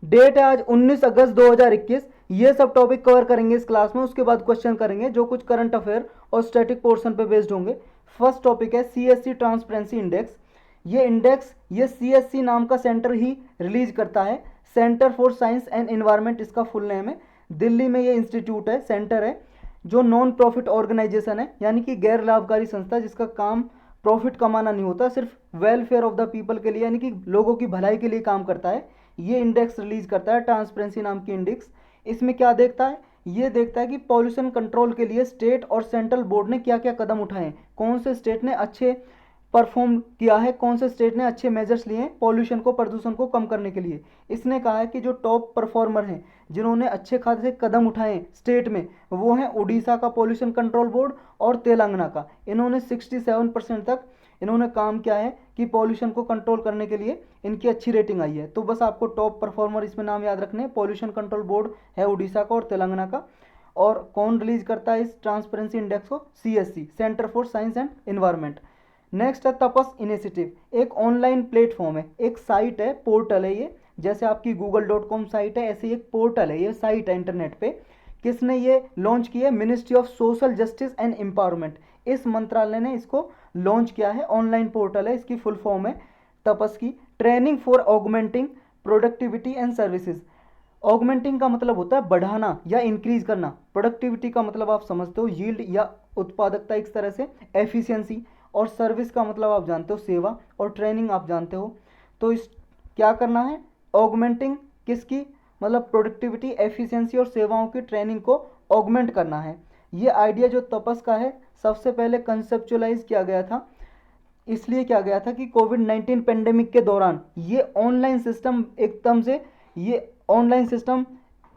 Date है आज 19 अगस्त 2021। ये सब टॉपिक कवर करेंगे इस क्लास में। उसके बाद क्वेश्चन करेंगे जो कुछ करंट अफेयर और स्टैटिक पोर्शन पे बेस्ड होंगे। फर्स्ट टॉपिक है सीएससी ट्रांसपेरेंसी इंडेक्स। ये इंडेक्स ये सीएससी नाम का सेंटर ही रिलीज करता है। Centre for science and environment इसका फुल नेम है। दिल्ली में ये इंस्टीट्यूट है, सेंटर है, जो नॉन प्रॉफिट ऑर्गेनाइजेशन है, यानी कि गैर लाभकारी संस्था जिसका काम प्रॉफिट कमाना नहीं होता, सिर्फ वेलफेयर ऑफ द पीपल के लिए यानी कि लोगों की भलाई के लिए काम करता है। ये इंडेक्स रिलीज करता है, ट्रांसपेरेंसी नाम की इंडेक्स। इसमें क्या देखता है? ये देखता है कि पॉल्यूशन कंट्रोल के लिए स्टेट और सेंट्रल बोर्ड ने क्या क्या कदम उठाए हैं, कौन से स्टेट ने अच्छे परफॉर्म किया है, कौन से स्टेट ने अच्छे मेजर्स लिए हैं पॉल्यूशन को, प्रदूषण को कम करने के लिए। इसने कहा है कि जो टॉप परफॉर्मर हैं, जिन्होंने अच्छे खासे कदम उठाए स्टेट में, वो हैं उड़ीसा का पॉल्यूशन कंट्रोल बोर्ड और तेलंगाना का। इन्होंने 67% तक इन्होंने काम किया है कि पॉल्यूशन को कंट्रोल करने के लिए इनकी अच्छी रेटिंग आई है। तो बस आपको टॉप परफॉर्मर इसमें नाम याद रखने हैं। पॉल्यूशन कंट्रोल बोर्ड है उड़ीसा का और तेलंगाना का। और कौन रिलीज करता है इस ट्रांसपेरेंसी इंडेक्स को? CSC, centre for science and environment. Next है तपस इनिशिएटिव। एक ऑनलाइन प्लेटफॉर्म है, एक साइट है, पोर्टल है ये। जैसे आपकी google.com साइट है, ऐसे एक पोर्टल है, ये साइट है इंटरनेट पे। किसने ये लॉन्च की है? Ministry of social justice and empowerment, इस मंत्रालय ने इसको लॉन्च किया है। ऑनलाइन पोर्टल है, इसकी फुल फॉर्म है तपस की। Training for augmenting productivity and services. Augmenting का मतलब होता है बढ़ाना या इंक्रीज करना। प्रोडक्टिविटी का मतलब आप समझते हो, यील्ड या उत्पादकता एक तरह से, एफिशिएंसी। और सर्विस का मतलब आप जानते हो, सेवा। और ट्रेनिंग आप जानते हो। तो इस क्या करना है? ऑगमेंटिंग किसकी? मतलब प्रोडक्टिविटी, एफिशिएंसी और सेवाओं की ट्रेनिंग को ऑगमेंट करना है। ये आइडिया जो तपस का है, सबसे पहले कंसेप्चुलाइज किया गया था, इसलिए किया गया था कि कोविड-19 पेंडेमिक के दौरान ये ऑनलाइन सिस्टम एकदम से, ये ऑनलाइन सिस्टम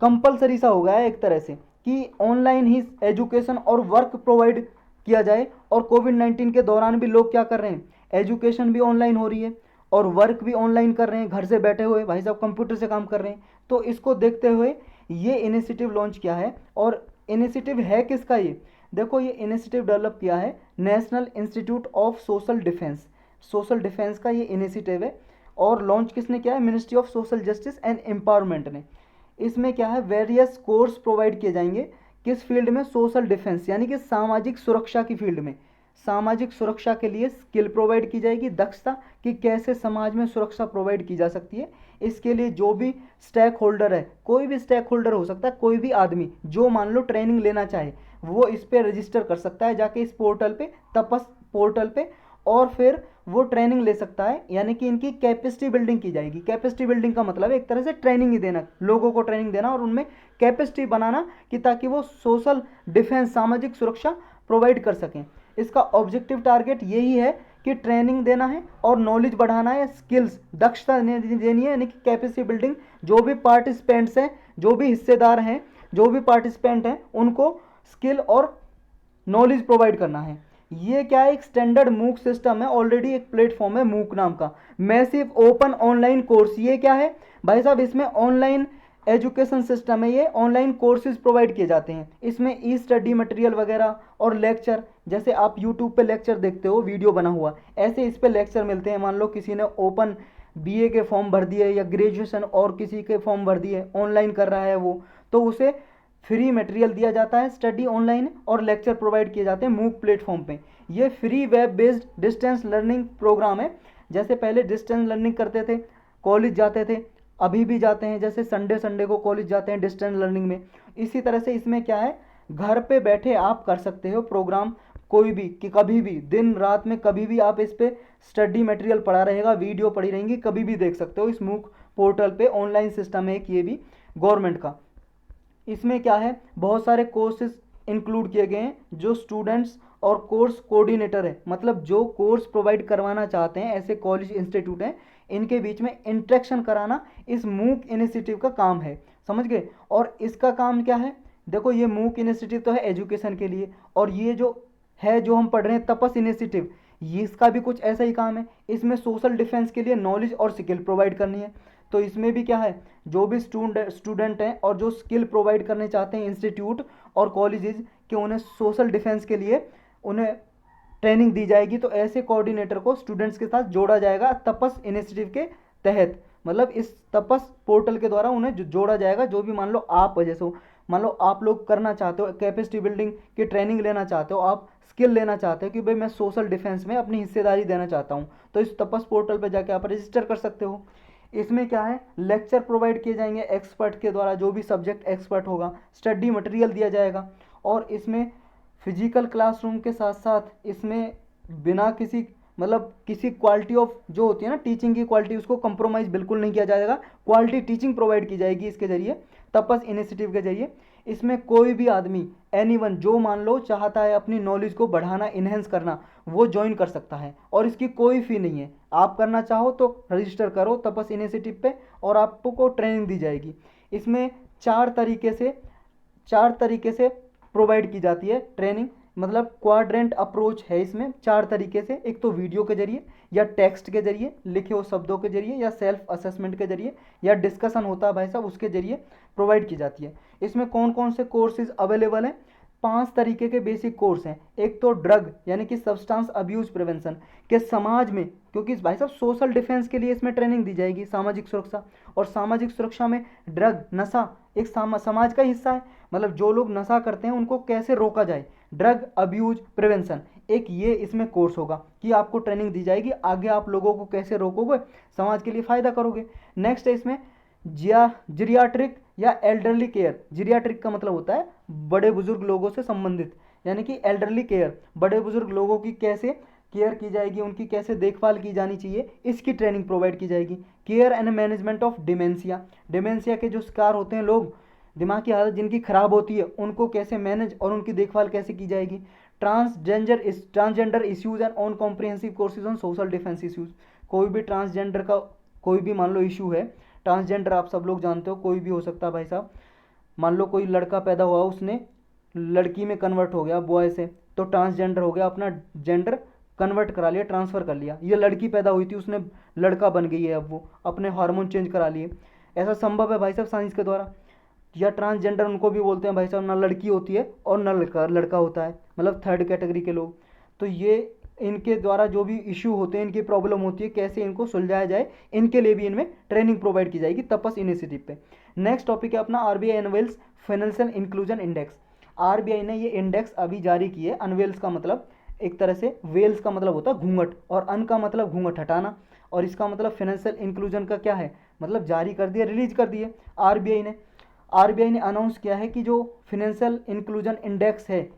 कंपलसरी सा हो गया है एक तरह से, कि ऑनलाइन ही एजुकेशन और वर्क प्रोवाइड किया जाए। और कोविड-19 के दौरान भी लोग क्या कर रहे हैं? एजुकेशन भी ऑनलाइन हो रही है और वर्क भी ऑनलाइन कर रहे हैं, घर से बैठे हुए भाई साहब कंप्यूटर से काम कर रहे हैं। तो इसको देखते हुए ये इनिशिएटिव लॉन्च किया है। और इनिशिएटिव है किसका ये? देखो, ये इनिशिएटिव डेवलप किया है national institute of social defence, social defence का ये इनिशिएटिव है। और लॉन्च किसने किया है? Ministry of social justice and empowerment ने। इसमें क्या है? वेरियस कोर्स प्रोवाइड किए जाएंगे। किस फील्ड में? सोशल डिफेंस, यानी कि सामाजिक सुरक्षा की फील्ड में। सामाजिक सुरक्षा के लिए स्किल प्रोवाइड की जाएगी, दक्षता, कि कैसे समाज में सुरक्षा प्रोवाइड की जा सकती है। इसके लिए जो भी स्टेक होल्डर है, कोई भी स्टेक होल्डर हो सकता है, कोई भी आदमी जो मान लो ट्रेनिंग लेना चाहे, वो इस पर रजिस्टर कर सकता है जाके इस पोर्टल पे, तपस पोर्टल पे। और फिर वो ट्रेनिंग ले सकता है, यानी कि इनकी कैपेसिटी बिल्डिंग की जाएगी। कैपेसिटी बिल्डिंग का मतलब एक तरह से ट्रेनिंग ही देना, लोगों को ट्रेनिंग देना और उनमें कैपेसिटी बनाना, कि ताकि वो सोशल डिफेंस, सामाजिक सुरक्षा प्रोवाइड कर सकें। इसका ऑब्जेक्टिव टारगेट यही है कि ट्रेनिंग देना है और नॉलेज बढ़ाना है, स्किल्स, दक्षता देनी है, यानी कि कैपेसिटी बिल्डिंग। जो भी पार्टिसिपेंट्स हैं, जो भी हिस्सेदार हैं, जो भी पार्टिसिपेंट हैं, उनको स्किल और नॉलेज प्रोवाइड करना है। ये क्या है? एक स्टैंडर्ड मूक सिस्टम है, ऑलरेडी एक प्लेटफॉर्म है मूक नाम का, मैसिव ओपन ऑनलाइन कोर्स। ये क्या है भाई साहब? इसमें ऑनलाइन एजुकेशन सिस्टम है, ये ऑनलाइन कोर्सेज प्रोवाइड किए जाते हैं। इसमें ई स्टडी मटेरियल वगैरह और लेक्चर, जैसे आप यूट्यूब पे लेक्चर देखते हो वीडियो बना हुआ, ऐसे इस पे लेक्चर मिलते हैं। मान लो किसी ने ओपन बीए के फॉर्म भर दिए या ग्रेजुएशन और किसी के फॉर्म भर दिए, ऑनलाइन कर रहा है वो, तो उसे फ्री मटेरियल दिया जाता है, स्टडी ऑनलाइन, और लेक्चर प्रोवाइड किए जाते हैं मूक प्लेटफॉर्म पे। ये free web based distance learning program है। जैसे पहले डिस्टेंस लर्निंग करते थे, कॉलेज जाते थे, अभी भी जाते हैं, जैसे संडे संडे को कॉलेज जाते हैं डिस्टेंस लर्निंग में। इसी तरह से इसमें क्या है? घर पे बैठे आप कर सकते हो प्रोग्राम, कोई भी, कि कभी भी, दिन रात में कभी भी आप इस पे स्टडी मटेरियल पड़ा रहेगा, वीडियो पड़ी रहेंगी, कभी भी देख सकते हो इस मूक पोर्टल पे। ऑनलाइन सिस्टम है एक, ये भी गवर्नमेंट का। इसमें क्या है? बहुत सारे कोर्सेज इंक्लूड किए गए हैं। जो स्टूडेंट्स और कोर्स कोऑर्डिनेटर है, मतलब जो कोर्स प्रोवाइड करवाना चाहते हैं, ऐसे कॉलेज इंस्टीट्यूट हैं, इनके बीच में इंटरेक्शन कराना इस मूक इनिशिएटिव का काम है। समझ गए? और इसका काम क्या है? देखो, ये मूक इनिशिएटिव तो है एजुकेशन के लिए, और ये जो है, जो हम पढ़ रहे हैं तपस इनिशिएटिव, ये इसका भी कुछ ऐसा ही काम है। इसमें सोशल डिफेंस के लिए नॉलेज और स्किल प्रोवाइड करनी है। तो इसमें भी क्या है? जो भी स्टूडेंट हैं और जो स्किल प्रोवाइड करने चाहते हैं इंस्टीट्यूट और कॉलेजेस, कि उन्हें सोशल डिफेंस के लिए उन्हें ट्रेनिंग दी जाएगी। तो ऐसे कोऑर्डिनेटर को स्टूडेंट्स के साथ जोड़ा जाएगा तपस इनिशिएटिव के तहत। मतलब इस तपस पोर्टल के द्वारा उन्हें जोड़ा जाएगा। जो भी मान लो आप जैसे मान लो आप लोग करना चाहते हो, कैपेसिटी बिल्डिंग की ट्रेनिंग लेना चाहते हो, आप स्किल लेना चाहते हो कि भाई मैं सोशल डिफेंस में अपनी हिस्सेदारी देना चाहता हूँ, तो इस तपस पोर्टल पर जाके आप रजिस्टर कर सकते हो। इसमें क्या है, लेक्चर प्रोवाइड किए जाएंगे एक्सपर्ट के द्वारा, जो भी सब्जेक्ट एक्सपर्ट होगा, स्टडी मटेरियल दिया जाएगा। और इसमें फिजिकल क्लासरूम के साथ साथ इसमें बिना किसी मतलब किसी क्वालिटी ऑफ जो होती है ना टीचिंग की क्वालिटी, उसको कंप्रोमाइज़ बिल्कुल नहीं किया जाएगा। क्वालिटी टीचिंग प्रोवाइड की जाएगी इसके जरिए, तपस इनिशिएटिव के जरिए। इसमें कोई भी आदमी एनीवन जो मान लो चाहता है अपनी नॉलेज को बढ़ाना, इन्हेंस करना, वो ज्वाइन कर सकता है और इसकी कोई फ़ी नहीं है। आप करना चाहो तो रजिस्टर करो तपस इनिशिएटिव पे और आपको ट्रेनिंग दी जाएगी। इसमें चार तरीके से प्रोवाइड की जाती है ट्रेनिंग, मतलब क्वाड्रेंट अप्रोच है इसमें 4 तरीके से। एक तो वीडियो के जरिए, या टेक्स्ट के जरिए, लिखे हुए शब्दों के जरिए, या सेल्फ असेसमेंट के जरिए, या डिस्कशन होता है भाई साहब उसके जरिए प्रोवाइड की जाती है। इसमें कौन कौन से कोर्सेज अवेलेबल हैं? 5 तरीके के बेसिक कोर्स हैं। एक तो ड्रग यानी कि सब्सटेंस अब्यूज प्रिवेंशन के समाज में, क्योंकि भाई साहब सोशल डिफेंस के लिए इसमें ट्रेनिंग दी जाएगी, सामाजिक सुरक्षा। और सामाजिक सुरक्षा में ड्रग नशा एक समाज का हिस्सा है, मतलब जो लोग नशा करते हैं उनको कैसे रोका जाए, ड्रग अब्यूज प्रिवेंशन एक ये इसमें कोर्स होगा कि आपको ट्रेनिंग दी जाएगी, आगे आप लोगों को कैसे रोकोगे, समाज के लिए फ़ायदा करोगे। नेक्स्ट है इसमें जिरियाट्रिक या एल्डरली केयर। जिरियाट्रिक का मतलब होता है बड़े बुजुर्ग लोगों से संबंधित, यानी कि एल्डरली केयर, बड़े बुजुर्ग लोगों की कैसे केयर की जाएगी, उनकी कैसे देखभाल की जानी चाहिए, इसकी ट्रेनिंग प्रोवाइड की जाएगी। Care and management of dementia, dementia के जो शिकार होते हैं लोग, दिमाग की हालत जिनकी खराब होती है, उनको कैसे मैनेज और उनकी देखभाल कैसे की जाएगी। Transgender issues and on comprehensive courses on social defence issues. कोई भी ट्रांसजेंडर का कोई भी मान लो इशू है, ट्रांसजेंडर आप सब लोग जानते हो कोई भी हो सकता है भाई साहब। मान लो कोई लड़का पैदा हुआ, उसने लड़की में कन्वर्ट हो गया बॉय से, तो ट्रांसजेंडर हो गया, अपना जेंडर कन्वर्ट करा लिया, ट्रांसफ़र कर लिया। ये लड़की पैदा हुई थी, उसने लड़का बन गई है, अब वो अपने हार्मोन चेंज करा लिए। ऐसा संभव है भाई साहब साइंस के द्वारा। या ट्रांसजेंडर उनको भी बोलते हैं भाई साहब, ना लड़की होती है और ना लड़का होता है, मतलब थर्ड कैटेगरी के लोग। तो ये इनके द्वारा जो भी इशू होते हैं, इनकी प्रॉब्लम होती है, कैसे इनको सुलझाया जाए, इनके लिए भी इनमें ट्रेनिंग प्रोवाइड की जाएगी तपस इनिशिएटिव पे। नेक्स्ट टॉपिक है अपना RBI unveils financial inclusion index. RBI ने ये इंडेक्स अभी जारी की है। अनवेल्स का मतलब एक तरह से, वेल्स का मतलब होता है घूंघट, और अन का मतलब घूंघट हटाना, और इसका मतलब फाइनेंशियल इंक्लूजन का क्या है, मतलब जारी कर दिया, रिलीज कर दिए आरबीआई ने अनाउंस किया है कि जो फाइनेंशियल इंक्लूजन इंडेक्स है,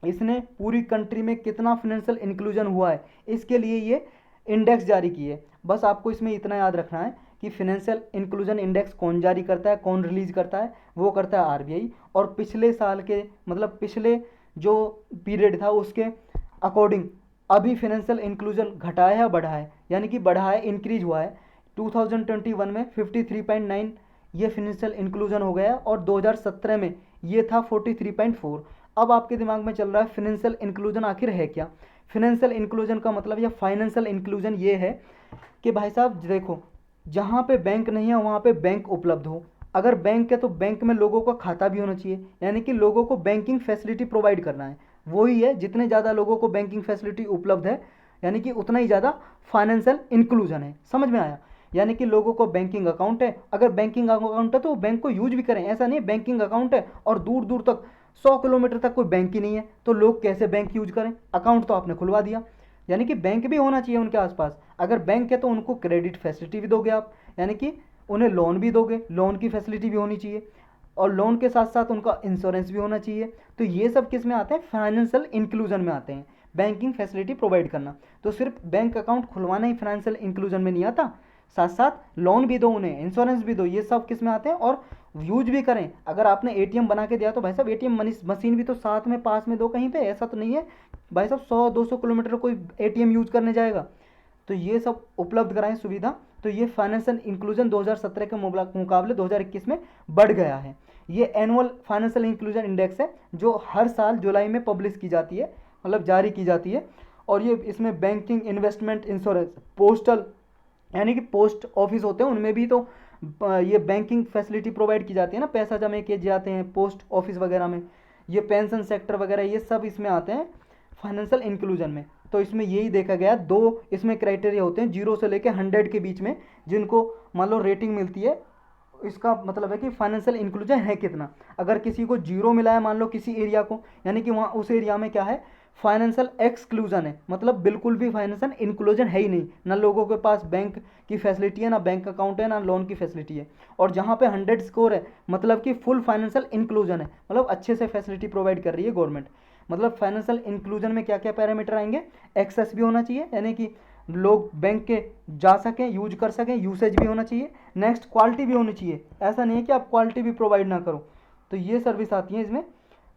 इसने पूरी कंट्री में कितना फाइनेंशियल इंक्लूजन हुआ है, इसके लिए ये इंडेक्स जारी किए। बस आपको इसमें इतना याद रखना है कि फाइनेंशियल इंक्लूजन इंडेक्स कौन जारी करता है, कौन रिलीज करता है, वो करता है आरबीआई। और पिछले साल के मतलब पिछले जो पीरियड था उसके अकॉर्डिंग अभी फाइनेंशियल इंक्लूजन घटा है या बढ़ा है, यानी कि बढ़ा है, इंक्रीज हुआ है। 2021 में 53.9 ये फाइनेंशियल इंक्लूजन हो गया, और 2017 में ये था 43.4। अब आपके दिमाग में चल रहा है फाइनेंशियल इंक्लूजन आखिर है क्या। फाइनेंशियल इंक्लूजन का मतलब या फाइनेंशियल इंक्लूजन ये है कि भाई साहब देखो, जहाँ पे बैंक नहीं है वहाँ पे बैंक उपलब्ध हो। अगर बैंक है तो बैंक में लोगों का खाता भी होना चाहिए, यानी कि लोगों को बैंकिंग फैसिलिटी प्रोवाइड करना है। वही है, जितने ज़्यादा लोगों को बैंकिंग फैसिलिटी उपलब्ध है, यानी कि उतना ही ज़्यादा फाइनेंशियल इंक्लूजन है। समझ में आया? यानी कि लोगों को बैंकिंग अकाउंट है, अगर बैंकिंग अकाउंट है तो वो बैंक को यूज भी करें। ऐसा नहीं है बैंकिंग अकाउंट है और दूर दूर तक 100 किलोमीटर तक कोई बैंक ही नहीं है, तो लोग कैसे बैंक यूज करें। अकाउंट तो आपने खुलवा दिया, यानी कि बैंक भी होना चाहिए उनके आसपास। अगर बैंक है तो उनको क्रेडिट फैसिलिटी भी दोगे आप, यानी कि उन्हें लोन भी दोगे, लोन की फैसिलिटी भी होनी चाहिए, और लोन के साथ साथ उनका इंश्योरेंस भी होना चाहिए। तो ये सब किस में आते हैं, फाइनेंशियल इंक्लूजन में आते हैं, बैंकिंग फैसिलिटी प्रोवाइड करना। तो सिर्फ बैंक अकाउंट खुलवाना ही फाइनेंशियल इंक्लूजन में नहीं आता, साथ साथ लोन भी दो उन्हें, इंश्योरेंस भी दो, ये सब किस में आते हैं, और यूज भी करें। अगर आपने एटीएम बना के दिया तो भाई साहब एटीएम मशीन भी तो साथ में पास में दो कहीं पे। ऐसा तो नहीं है भाई साहब 100-200 किलोमीटर कोई एटीएम यूज करने जाएगा। तो ये सब उपलब्ध कराएं सुविधा। तो ये फाइनेंशियल इंक्लूजन 2017 के मुकाबले 2021 में बढ़ गया है। ये एनुअल फाइनेंशियल इंक्लूजन इंडेक्स है जो हर साल जुलाई में पब्लिश की जाती है, मतलब जारी की जाती है। और ये इसमें बैंकिंग, इन्वेस्टमेंट, इंश्योरेंस, पोस्टल यानी कि पोस्ट ऑफिस होते हैं उनमें भी तो ये बैंकिंग फैसिलिटी प्रोवाइड की जाती है ना, पैसा जमा किए जाते हैं पोस्ट ऑफिस वगैरह में। ये पेंशन सेक्टर वगैरह ये सब इसमें आते हैं फाइनेंशियल इंक्लूजन में। तो इसमें यही देखा गया, दो इसमें क्राइटेरिया होते हैं 0 से लेकर 100 के बीच में, जिनको मान लो रेटिंग मिलती है। इसका मतलब है कि फाइनेंशियल इंक्लूजन है कितना। अगर किसी को 0 मिला है मान लो किसी एरिया को, यानी कि वहाँ उस एरिया में क्या है, फाइनेंशियल एक्सक्लूजन है, मतलब बिल्कुल भी फाइनेंशियल इंक्लूजन है ही नहीं, ना लोगों के पास बैंक की फैसिलिटी है, ना बैंक अकाउंट है, ना लोन की फैसिलिटी है। और जहाँ पे 100 स्कोर है मतलब कि फुल फाइनेंशियल इंक्लूजन है, मतलब अच्छे से फैसिलिटी प्रोवाइड कर रही है गवर्नमेंट। मतलब फाइनेंशियल इंक्लूजन में क्या क्या पैरामीटर आएंगे, एक्सेस भी होना चाहिए, यानी कि लोग बैंक के जा सकें, यूज कर सकें, यूसेज भी होना चाहिए। नेक्स्ट क्वालिटी भी होनी चाहिए, ऐसा नहीं है कि आप क्वालिटी भी प्रोवाइड ना करो, तो ये सर्विस आती है इसमें।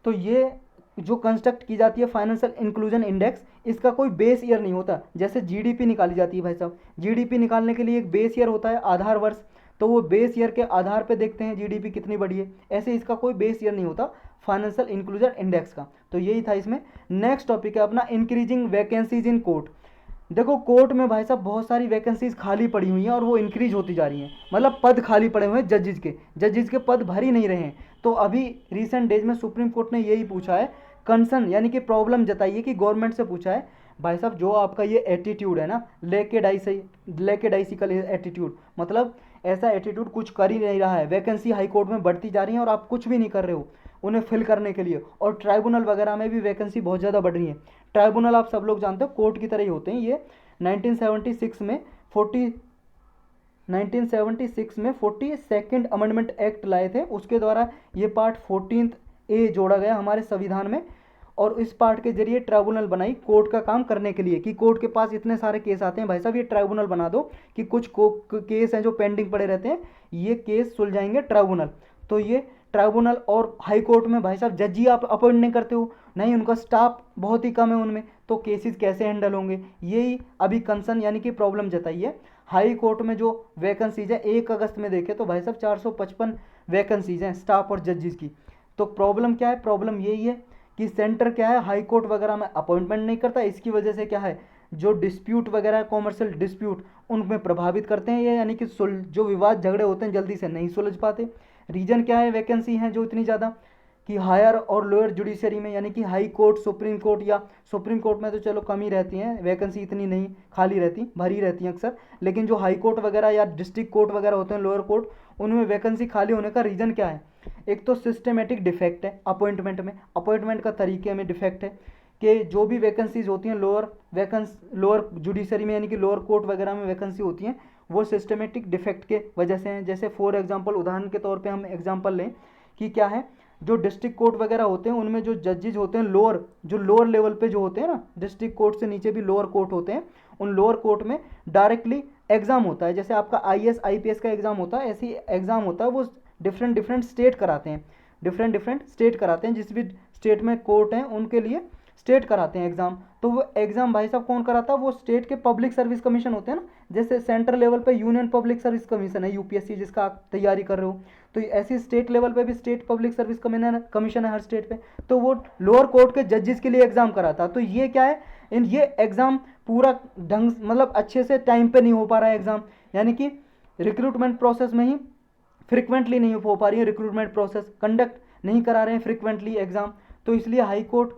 तो ये जो कंस्ट्रक्ट की जाती है फाइनेंशियल इंक्लूजन इंडेक्स, इसका कोई बेस ईयर नहीं होता। जैसे जीडीपी निकाली जाती है भाई साहब, जीडीपी निकालने के लिए एक बेस ईयर होता है, आधार वर्ष, तो वो बेस ईयर के आधार पे देखते हैं जीडीपी कितनी बढ़ी है। ऐसे इसका कोई बेस ईयर नहीं होता फाइनेंशियल इंक्लूजन इंडेक्स का। तो यही था इसमें। नेक्स्ट टॉपिक है अपना इंक्रीजिंग वैकेंसीज इन कोर्ट। देखो कोर्ट में भाई साहब बहुत सारी वैकेंसीज खाली पड़ी हुई हैं और वो इंक्रीज होती जा रही हैं, मतलब पद खाली पड़े हुए हैं जजेज के पद भर ही नहीं रहे हैं। तो अभी रिसेंट डेज में सुप्रीम कोर्ट ने यही पूछा है, कंसर्न यानी कि प्रॉब्लम जताइए कि गवर्नमेंट से पूछा है, भाई साहब जो आपका ये एटीट्यूड है ना, लेके डाइसिकल एटीट्यूड, मतलब ऐसा एटीट्यूड कुछ कर ही नहीं रहा है, वैकेंसी हाई कोर्ट में बढ़ती जा रही है और आप कुछ भी नहीं कर रहे हो उन्हें फिल करने के लिए। और ट्राइब्यूनल वगैरह में भी वैकेंसी बहुत ज़्यादा बढ़ रही है। ट्राइब्यूनल आप सब लोग जानते हो कोर्ट की तरह ही होते हैं। ये 1976 में 42nd अमेंडमेंट एक्ट लाए थे, उसके द्वारा ये पार्ट 14A जोड़ा गया हमारे संविधान में। और इस पार्ट के जरिए ट्राइब्यूनल बनाई कोर्ट का काम करने के लिए, कि कोर्ट के पास इतने सारे केस आते हैं भाई साहब, ये ट्राइब्यूनल बना दो कि कुछ केस हैं जो पेंडिंग पड़े रहते हैं, ये केस सुलझाएंगे ट्राइब्यूनल। तो ये ट्राइब्यूनल और हाई कोर्ट में भाई साहब जज ही आप अपॉइंट नहीं करते हो, नहीं उनका स्टाफ बहुत ही कम है उनमें, तो केसेस कैसे हैंडल होंगे, यही अभी कंसर्न यानी कि प्रॉब्लम जताई है। हाई कोर्ट में जो वैकेंसीज है 1 अगस्त में देखे तो भाई साहब 455 वैकेंसीज हैं स्टाफ और जजेस की। तो प्रॉब्लम क्या है, प्रॉब्लम यही है कि सेंटर क्या है हाई कोर्ट वगैरह में अपॉइंटमेंट नहीं करता, इसकी वजह से क्या है जो डिस्प्यूट वगैरह कॉमर्शियल डिस्प्यूट उनमें प्रभावित करते हैं ये, यानी कि जो विवाद झगड़े होते हैं जल्दी से नहीं सुलझ पाते। रीजन क्या है वैकेंसी हैं जो इतनी ज़्यादा, कि हायर और लोअर जुडिशरी में, यानी कि हाई कोर्ट सुप्रीम कोर्ट, या सुप्रीम कोर्ट में तो चलो कम ही रहती हैं वैकेंसी, इतनी नहीं खाली रहती, भरी रहती हैं अक्सर, लेकिन जो हाई कोर्ट वगैरह या डिस्ट्रिक्ट कोर्ट वगैरह होते हैं लोअर कोर्ट, उनमें वैकेंसी खाली होने का रीज़न क्या है, एक तो सिस्टमेटिक डिफेक्ट है अपॉइंटमेंट में, अपॉइंटमेंट का तरीके में डिफेक्ट है, कि जो भी वैकेंसीज होती हैं लोअर जुडिशरी में यानी कि लोअर कोर्ट वगैरह में वैकेंसी होती हैं, वो सिस्टमेटिक डिफेक्ट के वजह से हैं। जैसे फॉर एग्जांपल उदाहरण के तौर पे हम एग्जांपल लें कि क्या है, जो डिस्ट्रिक्ट कोर्ट वगैरह होते हैं उनमें जो जजेज होते हैं लोअर लेवल पे जो होते हैं ना, डिस्ट्रिक्ट कोर्ट से नीचे भी लोअर कोर्ट होते हैं, उन लोअर कोर्ट में डायरेक्टली एग्जाम होता है, जैसे आपका IAS IPS का एग्जाम होता है, ऐसी एग्जाम होता है, वो डिफरेंट स्टेट कराते हैं, डिफरेंट स्टेट कराते हैं, जिस भी स्टेट में कोर्ट हैं उनके लिए स्टेट कराते हैं एग्जाम। तो वो एग्जाम भाई साहब कौन कराता है, वो स्टेट के पब्लिक सर्विस कमीशन होते हैं ना, जैसे सेंट्रल लेवल पे यूनियन पब्लिक सर्विस कमीशन है UPSC जिसका आप तैयारी कर रहे हो, तो ऐसी स्टेट लेवल पे भी स्टेट पब्लिक सर्विस कमीशन है हर स्टेट पे, तो वो लोअर कोर्ट के जजेस के लिए एग्जाम कराता है। तो ये क्या है, ये एग्जाम पूरा ढंग मतलब अच्छे से टाइम पे नहीं हो पा रहा है एग्जाम, यानी कि रिक्रूटमेंट प्रोसेस में ही फ्रिक्वेंटली नहीं हो पा रही है, रिक्रूटमेंट प्रोसेस कंडक्ट नहीं करा रहे हैं फ्रिक्वेंटली एग्जाम। तो इसलिए हाई कोर्ट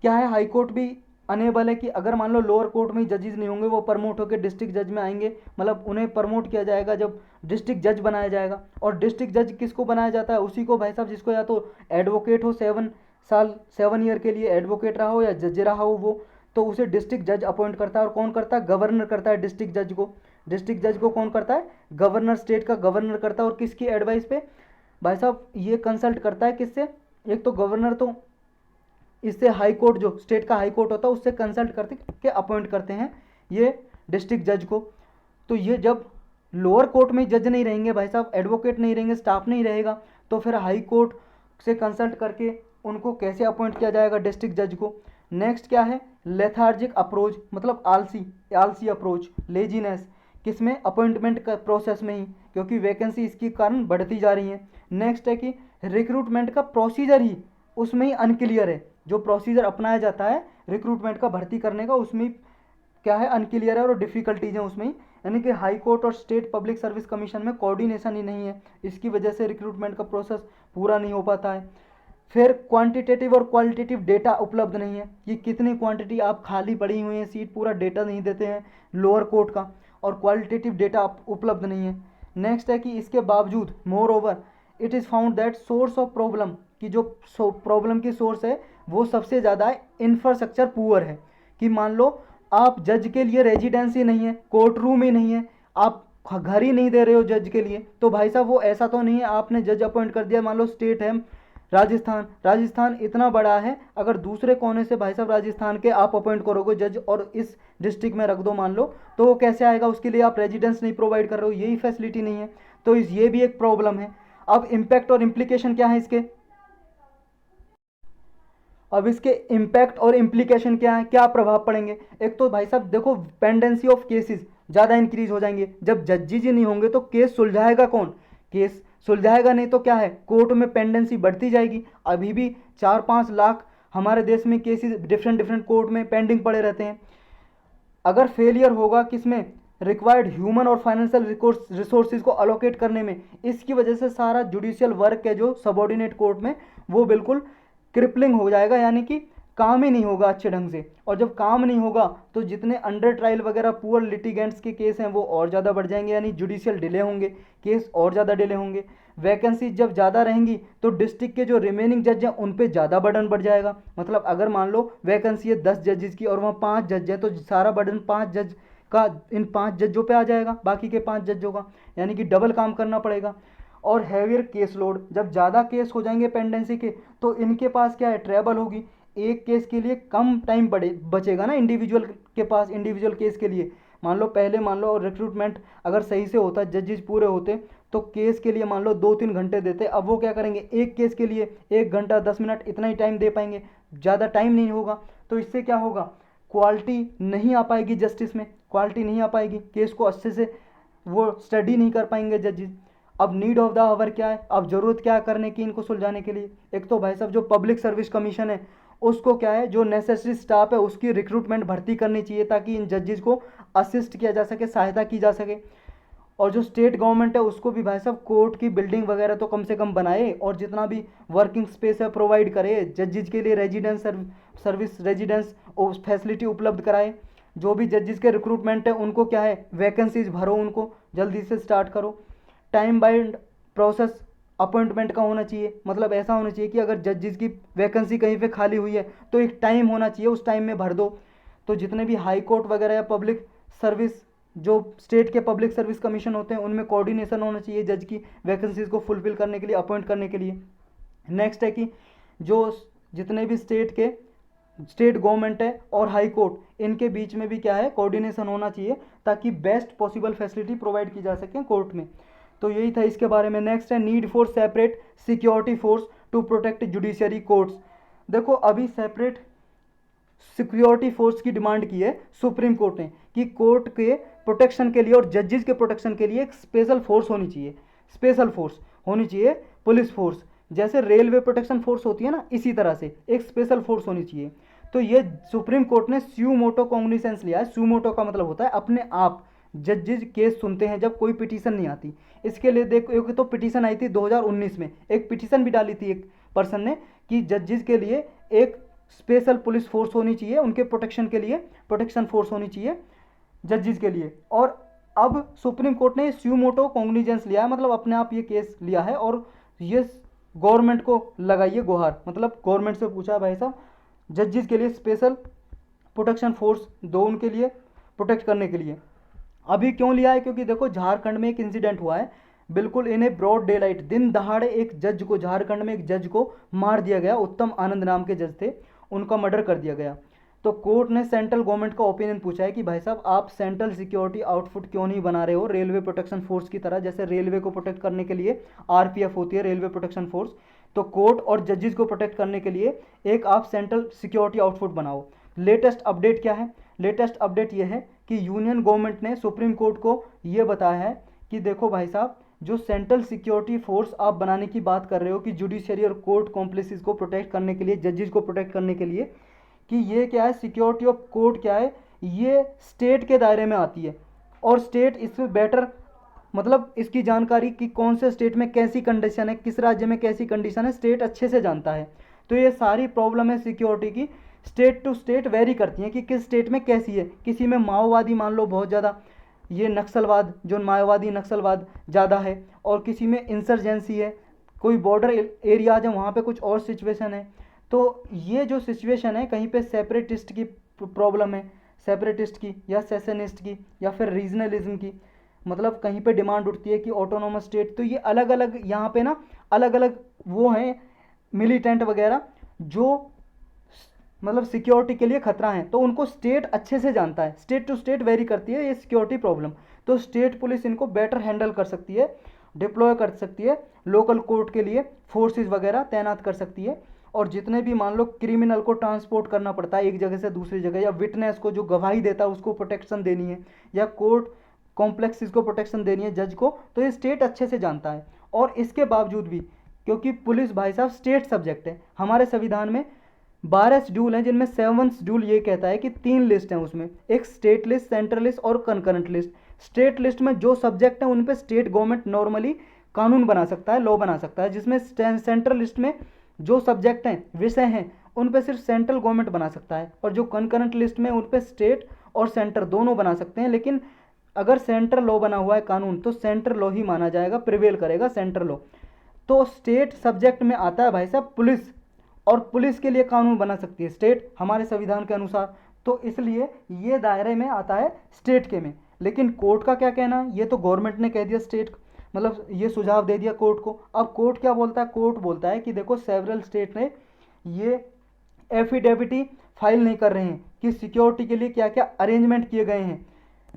क्या है, हाई कोर्ट भी अनेबल है कि अगर मान लो लोअर कोर्ट में जजेस नहीं होंगे, वो प्रमोट होकर डिस्ट्रिक्ट जज में आएंगे, मतलब उन्हें प्रमोट किया जाएगा जब डिस्ट्रिक्ट जज बनाया जाएगा। और डिस्ट्रिक्ट जज किसको बनाया जाता है, उसी को भाई साहब जिसको या तो एडवोकेट हो 7 ईयर के लिए एडवोकेट रहा हो या जज रहा हो वो, तो उसे डिस्ट्रिक्ट जज अपॉइंट करता है। और कौन करता है, गवर्नर करता है डिस्ट्रिक्ट जज को कौन करता है, गवर्नर, स्टेट का गवर्नर करता है। और किसकी एडवाइस पे भाई साहब ये कंसल्ट करता है, किससे, एक तो गवर्नर, तो इससे हाई कोर्ट जो स्टेट का हाई कोर्ट होता है उससे कंसल्ट करते के अपॉइंट करते हैं ये डिस्ट्रिक्ट जज को। तो ये जब लोअर कोर्ट में जज नहीं रहेंगे भाई साहब, एडवोकेट नहीं रहेंगे, स्टाफ नहीं रहेगा, तो फिर हाई कोर्ट से कंसल्ट करके उनको कैसे अपॉइंट किया जाएगा डिस्ट्रिक्ट जज को। नेक्स्ट क्या है, लेथार्जिक अप्रोच, मतलब आलसी अप्रोच, लेजीनेस, किसमें, अपॉइंटमेंट का प्रोसेस में ही, क्योंकि वैकेंसी इसके कारण बढ़ती जा रही है। नेक्स्ट है कि रिक्रूटमेंट का प्रोसीजर ही उसमें ही अनक्लियर है, जो प्रोसीजर अपनाया जाता है रिक्रूटमेंट का भर्ती करने का उसमें क्या है, अनक्लियर है और डिफ़िकल्टीज हैं उसमें ही, यानी कि हाई कोर्ट और स्टेट पब्लिक सर्विस कमीशन में कोऑर्डिनेशन ही नहीं है, इसकी वजह से रिक्रूटमेंट का प्रोसेस पूरा नहीं हो पाता है। फिर क्वांटिटेटिव और क्वालिटेटिव डेटा उपलब्ध नहीं है, कि कितनी क्वांटिटी आप खाली पड़ी हुई है सीट, पूरा डेटा नहीं देते हैं लोअर कोर्ट का, और क्वालिटेटिव डेटा उपलब्ध नहीं है। नेक्स्ट है कि इसके बावजूद more over it is found that source of problem, की जो प्रॉब्लम की सोर्स है वो सबसे ज़्यादा है इंफ्रास्ट्रक्चर पुअर है। कि मान लो आप जज के लिए रेजिडेंसी नहीं है, कोर्ट रूम ही नहीं है, आप घर ही नहीं दे रहे हो जज के लिए, तो भाई साहब वो ऐसा तो नहीं है आपने जज अपॉइंट कर दिया। मान लो स्टेट है राजस्थान, राजस्थान इतना बड़ा है, अगर दूसरे कोने से भाई साहब राजस्थान के आप अपॉइंट करोगे जज और इस डिस्ट्रिक्ट में रख दो मान लो, तो वो कैसे आएगा, उसके लिए आप रेजिडेंस नहीं प्रोवाइड कर रहे हो, यही फैसिलिटी नहीं है, तो ये भी एक प्रॉब्लम है। अब इम्पैक्ट और इम्प्लीकेशन क्या है इसके, अब इसके इम्पैक्ट और इम्प्लीकेशन क्या है, क्या प्रभाव पड़ेंगे। एक तो भाई साहब देखो पेंडेंसी ऑफ केसेस ज़्यादा इंक्रीज हो जाएंगे, जब जजेज ही नहीं होंगे तो केस सुलझाएगा कौन, केस सुलझाएगा नहीं तो क्या है, कोर्ट में पेंडेंसी बढ़ती जाएगी। अभी भी 4-5 लाख हमारे देश में केसेस डिफरेंट डिफरेंट कोर्ट में पेंडिंग पड़े रहते हैं। अगर फेलियर होगा किसमें, रिक्वायर्ड ह्यूमन और फाइनेंशियल रिसोर्सेज को अलोकेट करने में, इसकी वजह से सारा जुडिशियल वर्क है जो सबॉर्डिनेट कोर्ट में वो बिल्कुल क्रिपलिंग हो जाएगा, यानी कि काम ही नहीं होगा अच्छे ढंग से। और जब काम नहीं होगा तो जितने अंडर ट्रायल वगैरह पुअर लिटिगेंट्स के केस हैं वो और ज़्यादा बढ़ जाएंगे, यानी जुडिशियल डिले होंगे, केस और ज़्यादा डिले होंगे। वैकेंसी जब ज़्यादा रहेंगी तो डिस्ट्रिक्ट के जो रिमेनिंग जज हैं उन पे ज़्यादा बर्डन बढ़ जाएगा। मतलब अगर मान लो वैकेंसी है 10 जजेस की और वहाँ 5 जज हैं, तो सारा बर्डन 5 जज का इन 5 जजों पे आ जाएगा, बाकी के 5 जजों का, यानी कि डबल काम करना पड़ेगा। और हैवियर केस लोड, जब ज़्यादा केस हो जाएंगे पेंडेंसी के तो इनके पास क्या है, ट्रैवल होगी, एक केस के लिए कम टाइम बचेगा ना इंडिविजुअल के पास, इंडिविजुअल केस के लिए। मान लो पहले मान लो रिक्रूटमेंट अगर सही से होता, जजेस पूरे होते, तो केस के लिए मान लो 2-3 घंटे देते, अब वो क्या करेंगे, एक केस के लिए 1 घंटा 10 मिनट इतना ही टाइम दे पाएंगे, ज़्यादा टाइम नहीं होगा। तो इससे क्या होगा, क्वालिटी नहीं आ पाएगी जस्टिस में, क्वालिटी नहीं आ पाएगी, केस को अच्छे से वो स्टडी नहीं कर पाएंगे जजेस। अब नीड ऑफ द आवर क्या है, अब ज़रूरत क्या करने की इनको सुलझाने के लिए, एक तो भाई साहब जो पब्लिक सर्विस कमीशन है उसको क्या है, जो नेसेसरी स्टाफ है उसकी रिक्रूटमेंट भर्ती करनी चाहिए ताकि इन जजेस को असिस्ट किया जा सके, सहायता की जा सके। और जो स्टेट गवर्नमेंट है उसको भी भाई साहब कोर्ट की बिल्डिंग वगैरह तो कम से कम बनाए, और जितना भी वर्किंग स्पेस है प्रोवाइड करे, जजेस के लिए रेजिडेंस सर्विस रेजिडेंस फैसिलिटी उपलब्ध कराए। जो भी जजेस के रिक्रूटमेंट है उनको क्या है, वैकेंसीज भरो, उनको जल्दी से स्टार्ट करो। टाइम बाइंड प्रोसेस अपॉइंटमेंट का होना चाहिए, मतलब ऐसा होना चाहिए कि अगर जजेस की वैकेंसी कहीं पे खाली हुई है तो एक टाइम होना चाहिए, उस टाइम में भर दो। तो जितने भी हाई कोर्ट वगैरह या पब्लिक सर्विस, जो स्टेट के पब्लिक सर्विस कमीशन होते हैं उनमें कोऑर्डिनेशन होना चाहिए जज की वैकेंसीज को फुलफिल करने के लिए, अपॉइंट करने के लिए। नेक्स्ट है कि जो जितने भी स्टेट गवर्नमेंट है और हाई कोर्ट, इनके बीच में भी क्या है, कोऑर्डिनेशन होना चाहिए ताकि बेस्ट पॉसिबल फैसिलिटी प्रोवाइड की जा सके कोर्ट में। तो यही था इसके बारे में। नेक्स्ट है need for separate security force to protect judiciary courts. देखो अभी सेपरेट सिक्योरिटी फोर्स की डिमांड की है सुप्रीम कोर्ट ने, कि कोर्ट के प्रोटेक्शन के लिए और जजेस के प्रोटेक्शन के लिए एक स्पेशल फोर्स होनी चाहिए, स्पेशल फोर्स होनी चाहिए, पुलिस फोर्स, जैसे रेलवे प्रोटेक्शन फोर्स होती है ना, इसी तरह से एक स्पेशल फोर्स होनी चाहिए। तो ये सुप्रीम कोर्ट ने स्यू मोटो कॉग्निसेंस लिया है। स्यू मोटो का मतलब होता है अपने आप, जजेस केस सुनते हैं जब कोई पिटीशन नहीं आती। इसके लिए देखो, एक तो पिटीशन आई थी 2019 में, एक पिटीशन भी डाली थी एक पर्सन ने कि जजेस के लिए एक स्पेशल पुलिस फोर्स होनी चाहिए, उनके प्रोटेक्शन के लिए प्रोटेक्शन फोर्स होनी चाहिए जजेस के लिए। और अब सुप्रीम कोर्ट ने स्यू मोटो कॉग्निजेंस लिया है, मतलब अपने आप ये केस लिया है, और ये गवर्नमेंट को लगाइए गुहार, मतलब गवर्नमेंट से पूछा भाई साहब जजेस के लिए स्पेशल प्रोटेक्शन फोर्स दो, उनके लिए प्रोटेक्ट करने के लिए। अभी क्यों लिया है, क्योंकि देखो झारखंड में एक इंसिडेंट हुआ है, बिल्कुल इन्हें ब्रॉड डे लाइट, दिन दहाड़े एक जज को, झारखंड में एक जज को मार दिया गया, उत्तम आनंद नाम के जज थे, उनका मर्डर कर दिया गया। तो कोर्ट ने सेंट्रल गवर्नमेंट का ओपिनियन पूछा है कि भाई साहब आप सेंट्रल सिक्योरिटी आउटफिट क्यों नहीं बना रहे हो रेलवे प्रोटेक्शन फोर्स की तरह, जैसे रेलवे को प्रोटेक्ट करने के लिए आरपीएफ होती है, रेलवे प्रोटेक्शन फोर्स, तो कोर्ट और जजेस को प्रोटेक्ट करने के लिए एक आप सेंट्रल सिक्योरिटी आउटफिट बनाओ। लेटेस्ट अपडेट क्या है, लेटेस्ट अपडेट ये है कि यूनियन गवर्नमेंट ने सुप्रीम कोर्ट को ये बताया है कि देखो भाई साहब जो सेंट्रल सिक्योरिटी फोर्स आप बनाने की बात कर रहे हो कि जुडिशरी और कोर्ट कॉम्प्लेक्सेस को प्रोटेक्ट करने के लिए, जजेस को प्रोटेक्ट करने के लिए, कि ये क्या है, सिक्योरिटी ऑफ कोर्ट क्या है, ये स्टेट के दायरे में आती है और स्टेट इसमें बेटर मतलब इसकी जानकारी कि कौन से स्टेट में कैसी कंडीशन है, किस राज्य में कैसी कंडीशन है, स्टेट अच्छे से जानता है। तो ये सारी प्रॉब्लम है सिक्योरिटी की, स्टेट टू स्टेट वेरी करती हैं कि किस स्टेट में कैसी है। किसी में माओवादी मान लो बहुत ज़्यादा, ये नक्सलवाद जो माओवादी नक्सलवाद ज़्यादा है, और किसी में इंसर्जेंसी है, कोई बॉर्डर एरियाज है वहाँ पे कुछ और सिचुएशन है। तो ये जो सिचुएशन है कहीं पे सेपरेटिस्ट की प्रॉब्लम है, सेपरेटिस्ट की या सेशनिस्ट की या फिर रीजनलिज्म की, मतलब कहीं पे डिमांड उठती है कि ऑटोनोमस स्टेट। तो ये अलग अलग यहाँ पे ना अलग अलग वो हैं मिलिटेंट वगैरह जो मतलब सिक्योरिटी के लिए खतरा है, तो उनको स्टेट अच्छे से जानता है, स्टेट टू स्टेट वेरी करती है ये सिक्योरिटी प्रॉब्लम। तो स्टेट पुलिस इनको बेटर हैंडल कर सकती है, डिप्लॉय कर सकती है, लोकल कोर्ट के लिए फोर्सेस वगैरह तैनात कर सकती है। और जितने भी मान लो क्रिमिनल को ट्रांसपोर्ट करना पड़ता है एक जगह से दूसरी जगह, या विटनेस को जो गवाही देता है उसको प्रोटेक्शन देनी है, या कोर्ट कॉम्प्लेक्स को प्रोटेक्शन देनी है जज को, तो ये स्टेट अच्छे से जानता है। और इसके बावजूद भी, क्योंकि पुलिस भाई साहब स्टेट सब्जेक्ट है, हमारे संविधान में 12 शेड्यूल हैं जिनमें 7वां शेड्यूल ये कहता है कि 3 लिस्ट हैं उसमें, एक स्टेट लिस्ट, सेंट्रल लिस्ट और कंकरेंट लिस्ट। स्टेट लिस्ट में जो सब्जेक्ट हैं उन पे स्टेट गवर्नमेंट नॉर्मली कानून बना सकता है, लॉ बना सकता है, जिसमें सेंट्रल लिस्ट में जो सब्जेक्ट हैं, विषय हैं, उन पे सिर्फ सेंट्रल गवर्नमेंट बना सकता है, और जो कंकरेंट लिस्ट में उन पे स्टेट और सेंटर दोनों बना सकते हैं। लेकिन अगर सेंट्रल लॉ बना हुआ है कानून तो सेंट्रल लॉ ही माना जाएगा, प्रिवेल करेगा सेंट्रल लॉ। तो स्टेट सब्जेक्ट में आता है भाई साहब पुलिस, और पुलिस के लिए कानून बना सकती है स्टेट हमारे संविधान के अनुसार। तो इसलिए ये दायरे में आता है स्टेट के में। लेकिन कोर्ट का क्या कहना है, ये तो गवर्नमेंट ने कह दिया स्टेट, मतलब ये सुझाव दे दिया कोर्ट को। अब कोर्ट क्या बोलता है, कोर्ट बोलता है कि देखो सेवरल स्टेट ने ये एफिडेविटी फाइल नहीं कर रहे हैं कि सिक्योरिटी के लिए क्या क्या अरेंजमेंट किए गए हैं,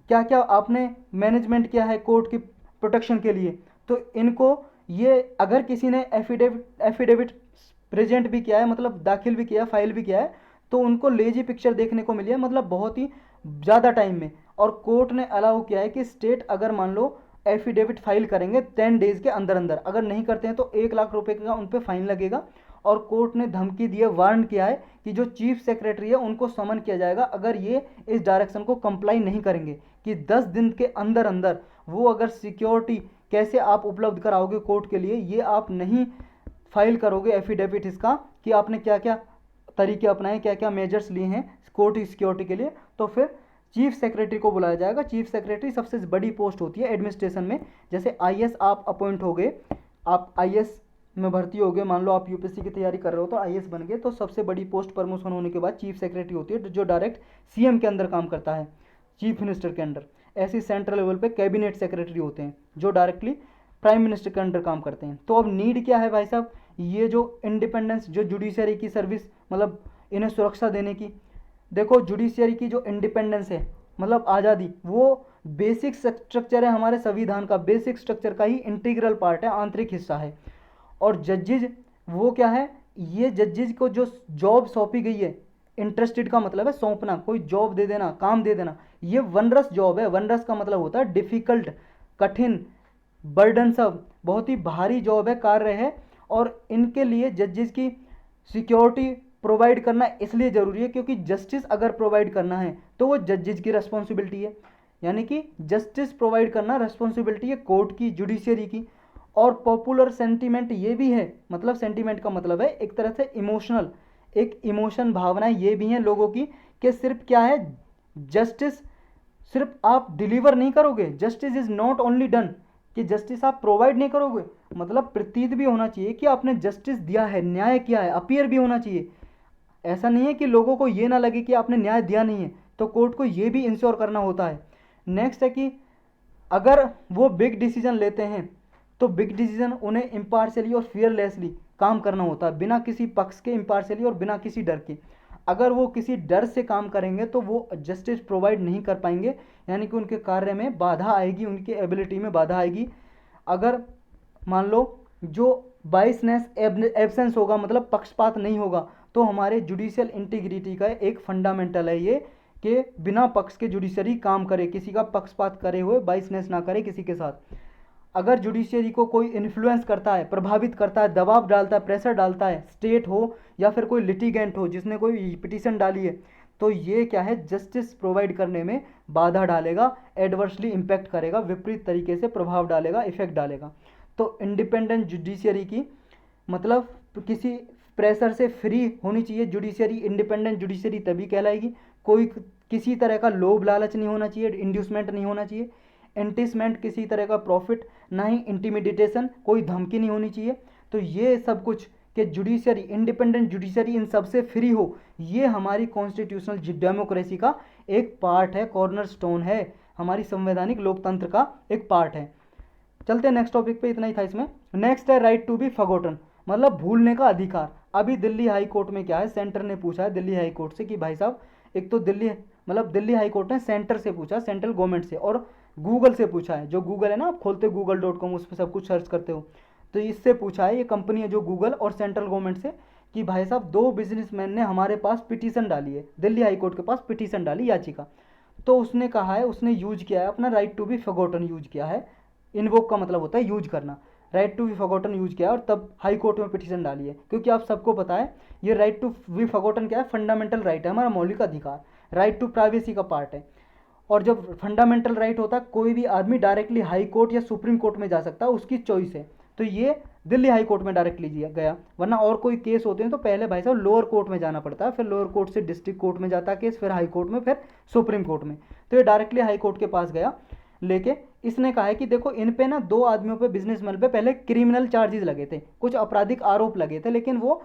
क्या क्या आपने मैनेजमेंट किया है कोर्ट की प्रोटेक्शन के लिए। तो इनको ये अगर किसी ने एफिडेविट प्रेजेंट भी किया है, मतलब दाखिल भी किया है, फाइल भी किया है, तो उनको लेजी पिक्चर देखने को मिली है, मतलब बहुत ही ज़्यादा टाइम में। और कोर्ट ने अलाउ किया है कि स्टेट अगर मान लो एफिडेविट फाइल करेंगे 10 डेज के अंदर अंदर, अगर नहीं करते हैं तो 1 लाख रुपए का उन पर फाइन लगेगा। और कोर्ट ने धमकी दी है, वार्न किया है कि जो चीफ सेक्रेटरी है उनको समन किया जाएगा अगर ये इस डायरेक्शन को कंप्लाई नहीं करेंगे, कि 10 दिन के अंदर अंदर वो अगर सिक्योरिटी कैसे आप उपलब्ध कराओगे कोर्ट के लिए, ये आप नहीं फाइल करोगे एफिडेविट इसका कि आपने क्या क्या तरीके अपनाए, क्या क्या मेजर्स लिए हैं कोर्ट सिक्योरिटी के लिए, तो फिर चीफ सेक्रेटरी को बुलाया जाएगा। चीफ सेक्रेटरी सबसे बड़ी पोस्ट होती है एडमिनिस्ट्रेशन में। जैसे आईएएस आप अपॉइंट हो गए, आप आईएएस में भर्ती हो गए, मान लो आप यूपीएससी की तैयारी कर रहे हो तो आईएएस बन गए, तो सबसे बड़ी पोस्ट प्रमोशन होने के बाद चीफ सेक्रेटरी होती है, जो डायरेक्ट सीएम के अंदर काम करता है, चीफ मिनिस्टर के अंडर। ऐसी सेंट्रल लेवल पे कैबिनेट सेक्रेटरी होते हैं जो डायरेक्टली प्राइम मिनिस्टर के अंडर काम करते हैं। तो अब नीड क्या है भाई साहब, ये जो इंडिपेंडेंस, जो जुडिशरी की सर्विस, मतलब इन्हें सुरक्षा देने की। देखो जुडिशरी की जो इंडिपेंडेंस है, मतलब आज़ादी, वो बेसिक स्ट्रक्चर है हमारे संविधान का, बेसिक स्ट्रक्चर का ही इंटीग्रल पार्ट है, आंतरिक हिस्सा है। और जजेज वो क्या है, ये जजेज को जो जॉब सौंपी गई है, इंटरेस्टेड का मतलब है सौंपना, कोई जॉब दे देना, काम दे देना, ये वनरस जॉब है। वनरस का मतलब होता है डिफिकल्ट, कठिन, बर्डन, सब बहुत ही भारी जॉब है, कार्य है। और इनके लिए जजेस की सिक्योरिटी प्रोवाइड करना इसलिए ज़रूरी है क्योंकि जस्टिस अगर प्रोवाइड करना है तो वो जजेस की रिस्पॉन्सिबिलिटी है, यानी कि जस्टिस प्रोवाइड करना रिस्पॉन्सिबिलिटी है कोर्ट की, जुडिशरी की। और पॉपुलर सेंटीमेंट ये भी है, मतलब सेंटीमेंट का मतलब है एक तरह से इमोशनल, एक इमोशन, भावनाएं ये भी हैं लोगों की कि सिर्फ क्या है, जस्टिस सिर्फ आप डिलीवर नहीं करोगे, justice is not only done, कि जस्टिस आप प्रोवाइड नहीं करोगे, मतलब प्रतीत भी होना चाहिए कि आपने जस्टिस दिया है, न्याय किया है, अपीयर भी होना चाहिए। ऐसा नहीं है कि लोगों को ये ना लगे कि आपने न्याय दिया नहीं है, तो कोर्ट को ये भी इंश्योर करना होता है। नेक्स्ट है कि अगर वो बिग डिसीजन लेते हैं तो बिग डिसीजन उन्हें इम्पार्शियली और फियरलेसली काम करना होता है, बिना किसी पक्ष के, इम्पार्शियली और बिना किसी डर के। अगर वो किसी डर से काम करेंगे तो वो जस्टिस प्रोवाइड नहीं कर पाएंगे, यानी कि उनके कार्य में बाधा आएगी, उनकी एबिलिटी में बाधा आएगी। अगर मान लो जो बाइसनेस एब्सेंस होगा, मतलब पक्षपात नहीं होगा, तो हमारे जुडिशियल इंटीग्रिटी का एक फंडामेंटल है ये कि बिना पक्ष के जुडिशरी काम करे, किसी का पक्षपात करे हुए बाइसनेस ना करे किसी के साथ। अगर जुडिशियरी को कोई इन्फ्लुएंस करता है, प्रभावित करता है, दबाव डालता है, प्रेशर डालता है, स्टेट हो या फिर कोई लिटिगेंट हो जिसने कोई पिटीशन डाली है, तो ये क्या है, जस्टिस प्रोवाइड करने में बाधा डालेगा, एडवर्सली इम्पैक्ट करेगा, विपरीत तरीके से प्रभाव डालेगा, इफेक्ट डालेगा। तो इंडिपेंडेंट जुडिशियरी की मतलब किसी प्रेशर से फ्री होनी चाहिए जुडिशियरी। इंडिपेंडेंट जुडिशियरी तभी कहलाएगी, कोई किसी तरह का लोभ लालच नहीं होना चाहिए, इंड्यूसमेंट नहीं होना चाहिए, एंटिसमेंट किसी तरह का प्रॉफिट, ना ही इंटिमिडिटेशन, कोई धमकी नहीं होनी चाहिए। तो ये सब कुछ कि जुडिशरी, इंडिपेंडेंट जुडिशरी इन सबसे फ्री हो, ये हमारी कॉन्स्टिट्यूशनल डेमोक्रेसी का एक पार्ट है, कॉर्नर स्टोन है, हमारी संवैधानिक लोकतंत्र का एक पार्ट है। चलते हैं नेक्स्ट टॉपिक पे, इतना ही था इसमें। नेक्स्ट है राइट टू बी फॉरगॉटन, मतलब भूलने का अधिकार। अभी दिल्ली हाई कोर्ट में क्या है, सेंटर ने पूछा है दिल्ली हाई कोर्ट से कि भाई साहब, एक तो दिल्ली हाई कोर्ट ने सेंटर से पूछा, सेंट्रल गवर्नमेंट से, और गूगल से पूछा है। जो गूगल है ना, आप खोलते हो google.com, उस पर सब कुछ सर्च करते हो, तो इससे पूछा है, ये कंपनी है जो गूगल, और सेंट्रल गवर्नमेंट से, कि भाई साहब दो बिजनेसमैन ने हमारे पास पिटीशन डाली है, दिल्ली हाई कोर्ट के पास पिटीशन डाली, याचिका। तो उसने कहा है, उसने यूज किया है अपना right to be forgotten use किया है। इन्वोक का मतलब होता है यूज करना, right to be forgotten use किया और तब हाई कोर्ट में पिटीशन डाली है। क्योंकि आप सबको पता है ये राइट टू बी फॉरगॉटन क्या है, फंडामेंटल राइट है, हमारा मौलिक अधिकार, राइट टू प्राइवेसी का पार्ट है। और जब फंडामेंटल राइट होता है, कोई भी आदमी डायरेक्टली हाई कोर्ट या सुप्रीम कोर्ट में जा सकता है, उसकी चॉइस है। तो ये दिल्ली हाई कोर्ट में डायरेक्टली गया, वरना और कोई केस होते हैं तो पहले भाई साहब लोअर कोर्ट में जाना पड़ता है, फिर लोअर कोर्ट से डिस्ट्रिक्ट कोर्ट में जाता है केस, फिर हाई कोर्ट में, फिर सुप्रीम कोर्ट में। तो ये डायरेक्टली हाई कोर्ट के पास गया लेके इसने कहा है कि देखो, इन पे ना दो आदमियों पे, बिजनेसमैन पे पहले क्रिमिनल चार्जेस लगे थे, कुछ आपराधिक आरोप लगे थे, लेकिन वो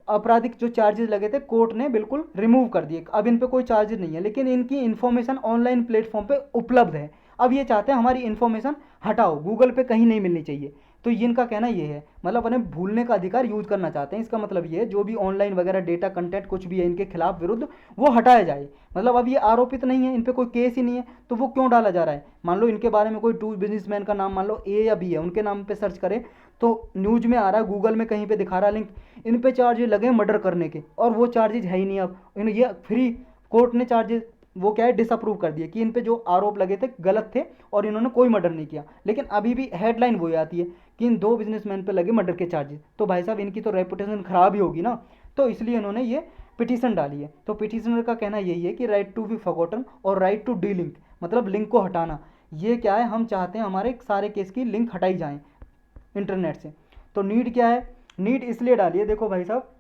आपराधिक जो चार्जेस लगे थे कोर्ट ने बिल्कुल रिमूव कर दिए। अब इन पे कोई चार्जेस नहीं है, लेकिन इनकी इन्फॉर्मेशन ऑनलाइन प्लेटफॉर्म पे उपलब्ध है। अब ये चाहते हैं हमारी इन्फॉर्मेशन हटाओ, गूगल पे कहीं नहीं मिलनी चाहिए। तो इनका कहना ये है, मतलब उन्हें भूलने का अधिकार यूज करना चाहते हैं। इसका मतलब ये है, जो भी ऑनलाइन वगैरह डेटा कंटेंट कुछ भी है इनके खिलाफ विरुद्ध, वो हटाया जाए। मतलब अब ये आरोपित नहीं है, इन पे कोई केस ही नहीं है, तो वो क्यों डाला जा रहा है। मान लो इनके बारे में कोई टू बिजनेसमैन का नाम मान लो ए या बी है, उनके नाम पे सर्च करें तो न्यूज में आ रहा है, गूगल में कहीं पे दिखा रहा है लिंक, इन पे चार्जेस लगे मर्डर करने के, और वो चार्जेस है ही नहीं। अब इन ये फ्री, कोर्ट ने चार्जेस वो क्या है, डिसअप्रूव कर दिए कि इन पे जो आरोप लगे थे गलत थे और इन्होंने कोई मर्डर नहीं किया। लेकिन अभी भी हेडलाइन वही आती है कि इन दो बिजनेसमैन पे लगे मर्डर के चार्जेस। तो भाई साहब इनकी तो रेपुटेशन खराब ही होगी ना, तो इसलिए इन्होंने ये पिटीशन डाली है। तो पिटीशनर का कहना यही है कि राइट टू बी फॉरगॉटन और राइट टू डी लिंक, मतलब लिंक को हटाना। ये क्या है, हम चाहते हैं हमारे सारे केस की लिंक हटाई जाए इंटरनेट से। तो नीड क्या है, नीड इसलिए डाली है, देखो भाई साहब,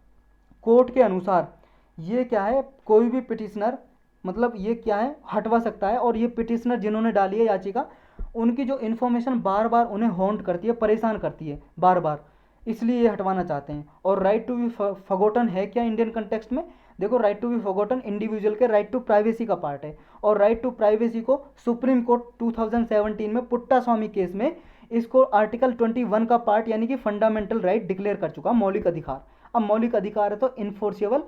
कोर्ट के अनुसार ये क्या है, कोई भी पिटिशनर, मतलब ये क्या है, हटवा सकता है। और ये पिटिशनर जिन्होंने डाली है याचिका, उनकी जो इन्फॉर्मेशन बार बार उन्हें हॉन्ट करती है, परेशान करती है बार बार, इसलिए ये हटवाना चाहते हैं। और राइट टू बी फॉरगॉटन है क्या इंडियन कंटेक्स्ट में, देखो right to be forgotten individual के राइट टू प्राइवेसी का पार्ट है। और राइट टू प्राइवेसी को सुप्रीम कोर्ट 2017 में पुट्टा स्वामी केस में इसको आर्टिकल 21 का पार्ट यानी कि फंडामेंटल राइट डिक्लेयर कर चुका, मौलिक अधिकार। अब मौलिक अधिकार है तो इन्फोर्सेबल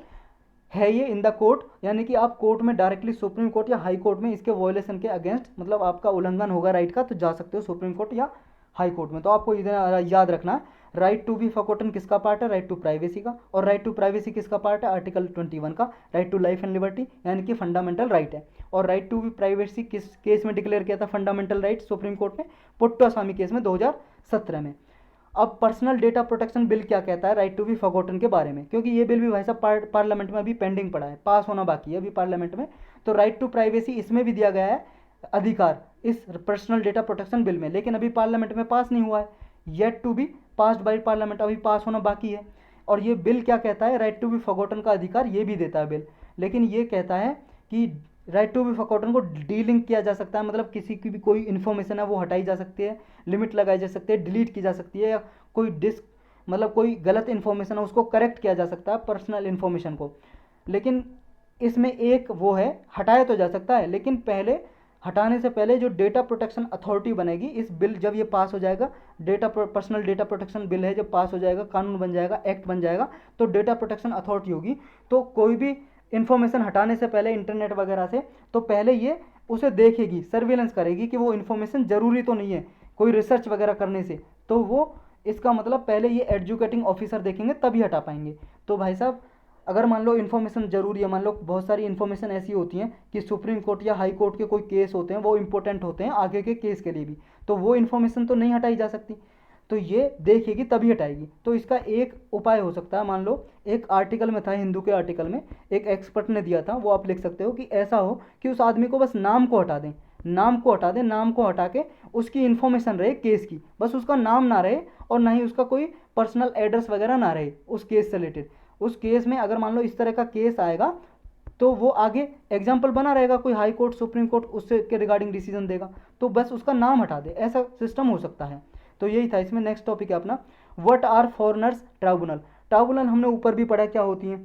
है ये इन द कोर्ट, यानी कि आप कोर्ट में डायरेक्टली सुप्रीम कोर्ट या हाई कोर्ट में इसके वॉयलेशन के अगेंस्ट, मतलब आपका उल्लंघन होगा राइट का, तो जा सकते हो सुप्रीम कोर्ट या हाई कोर्ट में। तो आपको इधर याद रखना है, राइट टू बी फॉरगॉटन किसका पार्ट है, राइट टू प्राइवेसी का। और राइट टू प्राइवेसी किसका पार्ट है, आर्टिकल 21 का, right to life and liberty, यानी कि फंडामेंटल राइट है। और राइट टू बी प्राइवेसी किस केस में डिक्लेयर किया था फंडामेंटल राइट सुप्रीम कोर्ट ने, पुट्टास्वामी केस में 2017 में। अब पर्सनल डेटा प्रोटेक्शन बिल क्या कहता है राइट टू बी फॉरगॉटन के बारे में, क्योंकि ये बिल भी भाई साहब पार्लियामेंट में अभी पेंडिंग पड़ा है, पास होना बाकी है अभी पार्लियामेंट में। तो राइट टू प्राइवेसी इसमें भी दिया गया है अधिकार, इस पर्सनल डेटा प्रोटेक्शन बिल में, लेकिन अभी पार्लियामेंट में पास नहीं हुआ है, yet to be passed by parliament, अभी पास होना बाकी है। और ये बिल क्या कहता है, राइट टू बी फॉरगॉटन का अधिकार ये भी देता है बिल, लेकिन ये कहता है कि राइट टू बी फॉरगॉटन को डीलिंक किया जा सकता है, मतलब किसी की भी कोई इन्फॉर्मेशन है वो हटाई जा सकती है, लिमिट लगाई जा सकती है, डिलीट की जा सकती है, या कोई डिस्क, मतलब कोई गलत इन्फॉर्मेशन है उसको करेक्ट किया जा सकता है, पर्सनल इन्फॉर्मेशन को। लेकिन इसमें एक वो है, हटाया तो जा सकता है, लेकिन पहले हटाने से पहले जो डेटा प्रोटेक्शन अथॉरिटी बनेगी, इस बिल जब ये पास हो जाएगा, पर्सनल डेटा प्रोटेक्शन बिल है जब पास हो जाएगा, कानून बन जाएगा, एक्ट बन जाएगा, तो डेटा प्रोटेक्शन अथॉरिटी होगी। तो कोई भी इन्फॉर्मेशन हटाने से पहले इंटरनेट वगैरह से, तो पहले ये उसे देखेगी, सर्विलेंस करेगी कि वो इन्फॉर्मेशन ज़रूरी तो नहीं है कोई रिसर्च वगैरह करने से, तो वो इसका मतलब पहले ये एजुकेटिंग ऑफिसर देखेंगे तभी हटा पाएंगे। तो भाई साहब अगर मान लो इन्फॉर्मेशन ज़रूरी है, मान लो बहुत सारी इन्फॉर्मेशन ऐसी होती हैं कि सुप्रीम कोर्ट या हाई कोर्ट के कोई केस होते हैं, वो इंपॉर्टेंट होते हैं आगे के केस के लिए भी, तो वो इन्फॉर्मेशन तो नहीं हटाई जा सकती। तो ये देखेगी तभी हटाएगी। तो इसका एक उपाय हो सकता है, मान लो एक आर्टिकल में था, हिंदू के आर्टिकल में एक एक्सपर्ट ने दिया था, वो आप लिख सकते हो कि ऐसा हो कि उस आदमी को बस नाम को हटा दें, नाम को हटा दें, नाम को हटा के उसकी इन्फॉर्मेशन रहे केस की, बस उसका नाम ना रहे और ना ही उसका कोई पर्सनल एड्रेस वगैरह ना रहे उस केस से रिलेटेड। उस केस में अगर मान लो इस तरह का केस आएगा तो वो आगे एग्जाम्पल बना रहेगा, कोई हाई कोर्ट सुप्रीम कोर्ट उससे के रिगार्डिंग डिसीजन देगा, तो बस उसका नाम हटा दे, ऐसा सिस्टम हो सकता है। तो यही था इसमें। नेक्स्ट टॉपिक है अपना what are foreigners tribunal. Tribunal हमने ऊपर भी पढ़ा क्या होती हैं,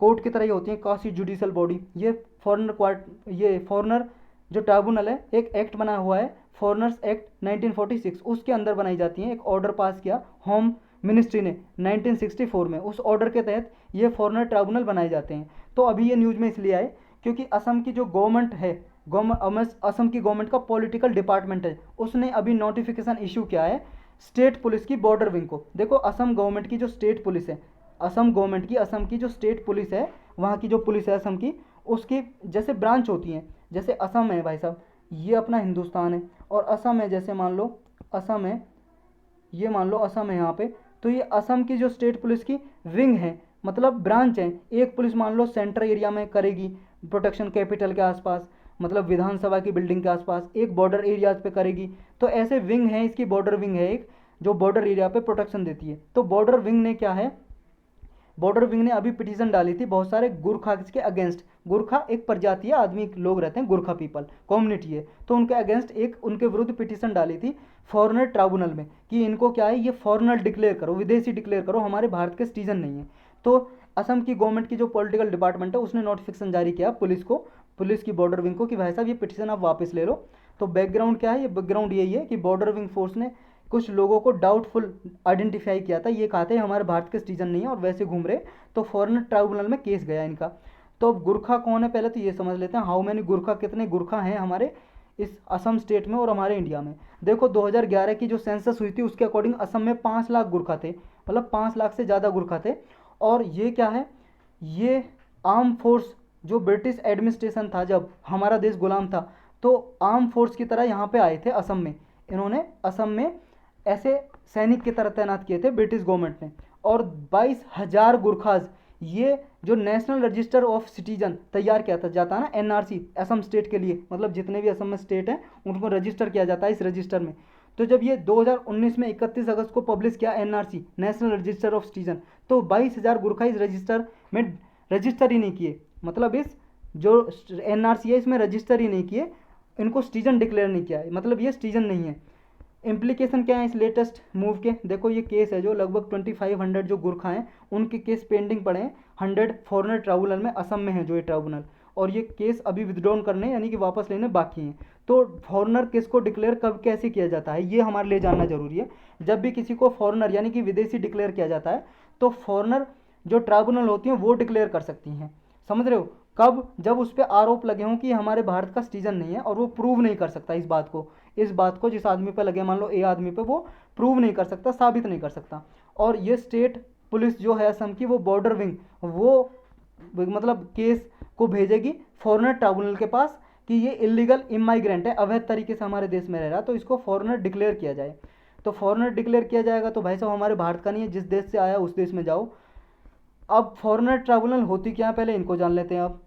कोर्ट की तरह ही होती हैं, कास्ट जुडिशल बॉडी। ये फॉरेनर जो ट्राइब्यूनल है, एक एक्ट बना हुआ है फॉरेनर्स एक्ट 1946, उसके अंदर बनाई जाती हैं। एक ऑर्डर पास किया होम मिनिस्ट्री ने 1964 में, उस ऑर्डर के तहत ये फॉरेनर ट्राइब्यूनल बनाए जाते हैं। तो अभी ये न्यूज़ में इसलिए आए क्योंकि असम की जो गवर्नमेंट है, असम की गवर्नमेंट का पॉलिटिकल डिपार्टमेंट है, उसने अभी नोटिफिकेशन इशू किया है स्टेट पुलिस की बॉर्डर विंग को। देखो असम गवर्नमेंट की जो स्टेट पुलिस है, असम की जो स्टेट पुलिस है, वहाँ की जो पुलिस है असम की, उसकी जैसे ब्रांच होती हैं, जैसे असम है भाई साहब, ये अपना हिंदुस्तान है, और असम है, जैसे मान लो असम है, ये मान लो असम है यहाँ पे, तो ये असम की जो स्टेट पुलिस की विंग है, मतलब ब्रांच है। एक पुलिस मान लो सेंटर एरिया में करेगी प्रोटेक्शन, कैपिटल के आसपास, मतलब विधानसभा की बिल्डिंग के आसपास, एक बॉर्डर एरियाज पे करेगी। तो ऐसे विंग है, इसकी बॉर्डर विंग है एक, जो बॉर्डर एरिया पे प्रोटेक्शन देती है। तो बॉर्डर विंग ने क्या है, बॉर्डर विंग ने अभी पिटीशन डाली थी बहुत सारे गुरखा के अगेंस्ट। गुरखा एक प्रजाति है, आदमी लोग रहते हैं, गुरखा पीपल कम्युनिटी है, तो उनके अगेंस्ट एक उनके विरुद्ध पिटीशन डाली थी फॉरेनर ट्राइब्यूनल में कि इनको क्या है, ये फॉरेनर डिक्लेयर करो, विदेशी डिक्लेयर करो, हमारे भारत के सिटीजन नहीं है। तो असम की गवर्नमेंट की जो पॉलिटिकल डिपार्टमेंट है उसने नोटिफिकेशन जारी किया पुलिस को, पुलिस की बॉर्डर विंग को, कि भाई साहब ये पिटीशन आप वापस ले लो। तो बैकग्राउंड क्या है, ये बैकग्राउंड यही है कि बॉर्डर विंग फोर्स ने कुछ लोगों को डाउटफुल आइडेंटिफाई किया था, ये कहा था हमारे भारत के सिटीजन नहीं है और वैसे घूम रहे, तो फॉरेनर ट्राइब्यूनल में केस गया इनका। तो अब गुरखा कौन है, पहले तो ये समझ लेते हैं, हाउ मैनी गुरखा, कितने गुरखा हैं हमारे इस असम स्टेट में और हमारे इंडिया में। देखो 2011 की जो सेंसस हुई थी उसके अकॉर्डिंग असम में 5 लाख गुरखा थे, मतलब 5 लाख से ज़्यादा गुरखा थे। और ये क्या है, ये आर्म फोर्स, जो ब्रिटिश एडमिनिस्ट्रेशन था जब हमारा देश गुलाम था, तो आर्म फोर्स की तरह यहाँ पे आए थे असम में, इन्होंने असम में ऐसे सैनिक की तरह तैनात किए थे ब्रिटिश गवर्नमेंट ने। और 22,000 गुरखाज, ये जो नेशनल रजिस्टर ऑफ सिटीजन तैयार किया था जाता है ना, एनआरसी, असम स्टेट के लिए, मतलब जितने भी असम में स्टेट हैं उनको रजिस्टर किया जाता है इस रजिस्टर में। तो जब ये 2019 में 31 अगस्त को पब्लिश किया NRC, national register of citizen, तो 22,000 गुरखा इस रजिस्टर में रजिस्टर ही नहीं किए, मतलब इस जो एनआरसी है इसमें रजिस्टर ही नहीं किए, इनको सिटीजन डिक्लेयर नहीं किया है, मतलब ये सिटीजन नहीं है। इम्प्लीकेशन क्या है इस लेटेस्ट मूव के, देखो ये केस है जो लगभग 2500 जो गुरखा हैं उनके केस पेंडिंग पड़े हैं 100 फॉरेनर ट्राइब्यूनल में, असम में है जो ये ट्राइब्यूनल, और ये केस अभी विदड्रॉन करने यानी कि वापस लेने बाकी हैं। तो फॉरेनर केस को डिक्लेयर कब कैसे किया जाता है ये हमारे लिए जानना जरूरी है। जब भी किसी को फॉरेनर यानी कि विदेशी डिक्लेयर किया जाता है तो फॉरेनर जो ट्राइब्यूनल होती हैं वो डिक्लेयर कर सकती हैं, समझ रहे हो, कब, जब उस पर आरोप लगे हों कि हमारे भारत का सिटीजन नहीं है और वो प्रूव नहीं कर सकता इस बात को, जिस आदमी पर लगे, मान लो ए आदमी पे, वो प्रूव नहीं कर सकता, साबित नहीं कर सकता। और ये स्टेट पुलिस जो है असम की, वो बॉर्डर विंग, वो मतलब केस को भेजेगी फॉरेनर ट्राइब्यूनल के पास कि ये इलीगल इमाइग्रेंट है, अवैध तरीके से हमारे देश में रह रहा है, तो इसको फॉरेनर डिक्लेयर किया जाए। तो फॉरेनर डिक्लेयर किया जाएगा तो भाई साहब हमारे भारत का नहीं है, जिस देश से आया उस देश में जाओ। अब फॉरेनर ट्राइब्यूनल होती क्या है पहले इनको जान लेते हैं अब।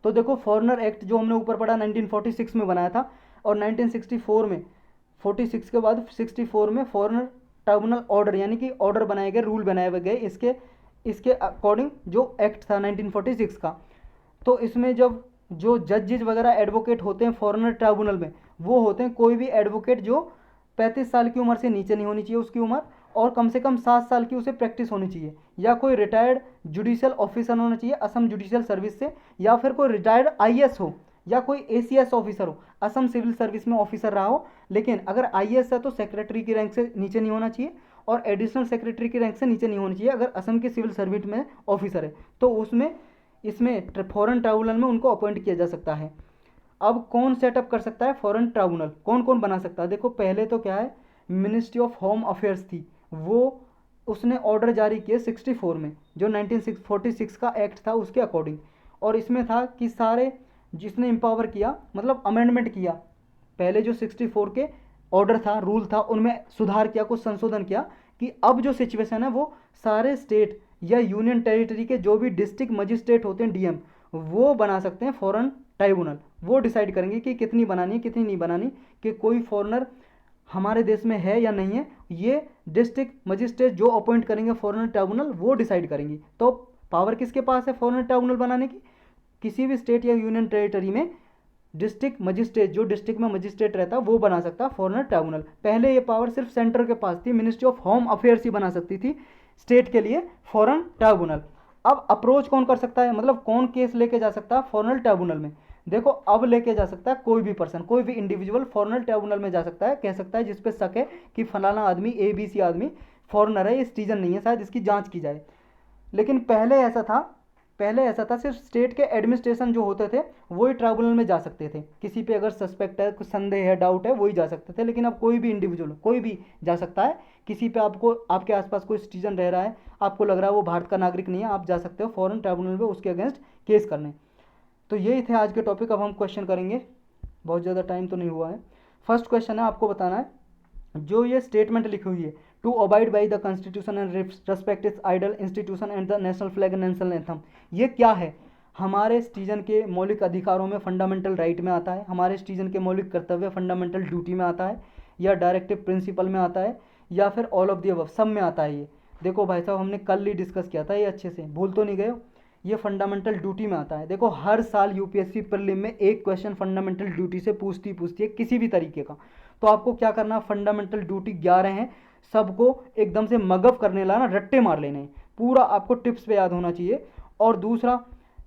तो देखो फॉरेनर एक्ट जो हमने ऊपर पढ़ा 1946 में बनाया था, और 1964 में, 46 के बाद 64 में फॉरेनर ट्राइब्यूनल ऑर्डर यानी कि ऑर्डर बनाए गए, रूल बनाए गए इसके इसके अकॉर्डिंग जो एक्ट था 1946 का। तो इसमें जब जो जजेज वगैरह एडवोकेट होते हैं फॉरेनर ट्राइब्यूनल में, वो होते हैं कोई भी एडवोकेट जो 35 साल की उम्र से नीचे नहीं होनी चाहिए उसकी उम्र, और कम से कम 7 साल की उसे प्रैक्टिस होनी चाहिए, या कोई रिटायर्ड जुडिशियल ऑफिसर होना चाहिए असम जुडिशियल सर्विस से, या फिर कोई रिटायर्ड आईएएस हो, या कोई एसीएस ऑफिसर हो, असम सिविल सर्विस में ऑफिसर रहा हो। लेकिन अगर आईएएस है तो सेक्रेटरी की रैंक से नीचे नहीं होना चाहिए, और एडिशनल सेक्रेटरी की रैंक से नीचे नहीं होनी चाहिए। अगर असम के सिविल सर्विस में ऑफिसर है तो उसमें इसमें फॉरेन ट्राइब्यूनल में उनको अपॉइंट किया जा सकता है। अब कौन सेटअप कर सकता है फॉरेन ट्राइब्यूनल, कौन कौन बना सकता है, देखो पहले तो क्या है, मिनिस्ट्री ऑफ होम अफेयर्स थी, वो उसने ऑर्डर जारी किए 64 में, जो 1946 का एक्ट था उसके अकॉर्डिंग। और इसमें था कि सारे जिसने एम्पावर किया, मतलब अमेंडमेंट किया, पहले जो 64 के ऑर्डर था, रूल था, उनमें सुधार किया, कुछ संशोधन किया कि अब जो सिचुएशन है वो सारे स्टेट या यूनियन टेरिटरी के जो भी डिस्ट्रिक्ट मजिस्ट्रेट होते हैं डीएम, वो बना सकते हैं फॉरेन ट्राइब्यूनल। वो डिसाइड करेंगे कि कितनी बनानी है कितनी नहीं बनानी, कि कोई फॉरेनर हमारे देश में है या नहीं है, ये डिस्ट्रिक्ट मजिस्ट्रेट जो अपॉइंट करेंगे फॉरेन ट्राइब्यूनल वो डिसाइड करेंगी। तो पावर किसके पास है फॉरेन ट्राइब्यूनल बनाने की? किसी भी स्टेट या यूनियन टेरिटरी में डिस्ट्रिक्ट मजिस्ट्रेट, जो डिस्ट्रिक्ट में मजिस्ट्रेट रहता है वो बना सकता है फॉरेनर ट्राइब्यूनल। पहले ये पावर सिर्फ सेंटर के पास थी, मिनिस्ट्री ऑफ होम अफेयर्स ही बना सकती थी स्टेट के लिए फॉरेन ट्राइब्यूनल। अब अप्रोच कौन कर सकता है, मतलब कौन केस लेके जा सकता है फॉरेनर ट्राइब्यूनल में? देखो अब लेके जा सकता है कोई भी पर्सन, कोई भी इंडिविजुअल फॉरेनर ट्राइब्यूनल में जा सकता है, कह सकता है जिस पे शक है कि फलाना आदमी ABC आदमी फॉरेनर है, ये सिटीजन नहीं है, शायद इसकी जांच की जाए। लेकिन पहले ऐसा था सिर्फ स्टेट के एडमिनिस्ट्रेशन जो होते थे वही ट्राइब्यूनल में जा सकते थे, किसी पे अगर सस्पेक्ट है, कुछ संदेह है, डाउट है, वही जा सकते थे। लेकिन अब कोई भी इंडिविजुअल कोई भी जा सकता है, किसी पे आपको आपके आसपास कोई सिटीजन रह रहा है, आपको लग रहा है वो भारत का नागरिक नहीं है, आप जा सकते हो फॉरेन ट्राइब्यूनल में उसके अगेंस्ट केस करने। तो यही थे आज के टॉपिक। अब हम क्वेश्चन करेंगे, बहुत ज़्यादा टाइम तो नहीं हुआ है। फर्स्ट क्वेश्चन है, आपको बताना है जो ये स्टेटमेंट लिखी हुई है, to abide by the constitution and respect its ideal institution and the national flag and national anthem, ये क्या है? हमारे सिटीजन के मौलिक अधिकारों में फंडामेंटल राइट में आता है, हमारे सिटीजन के मौलिक कर्तव्य फंडामेंटल ड्यूटी में आता है, या डायरेक्टिव प्रिंसिपल में आता है, या फिर ऑल ऑफ द अबव, सब में आता है। ये देखो भाई साहब हमने कल ही डिस्कस किया था, ये अच्छे से भूल तो नहीं गए हो? ये फंडामेंटल ड्यूटी में आता है। देखो हर साल यूपीएससी प्रीलिम में एक क्वेश्चन फंडामेंटल ड्यूटी से पूछती है किसी भी तरीके का। तो आपको क्या करना, फंडामेंटल ड्यूटी 11 हैं, सबको एकदम से मगफ करने लाना, रट्टे मार लेने हैं, पूरा आपको टिप्स पे याद होना चाहिए। और दूसरा,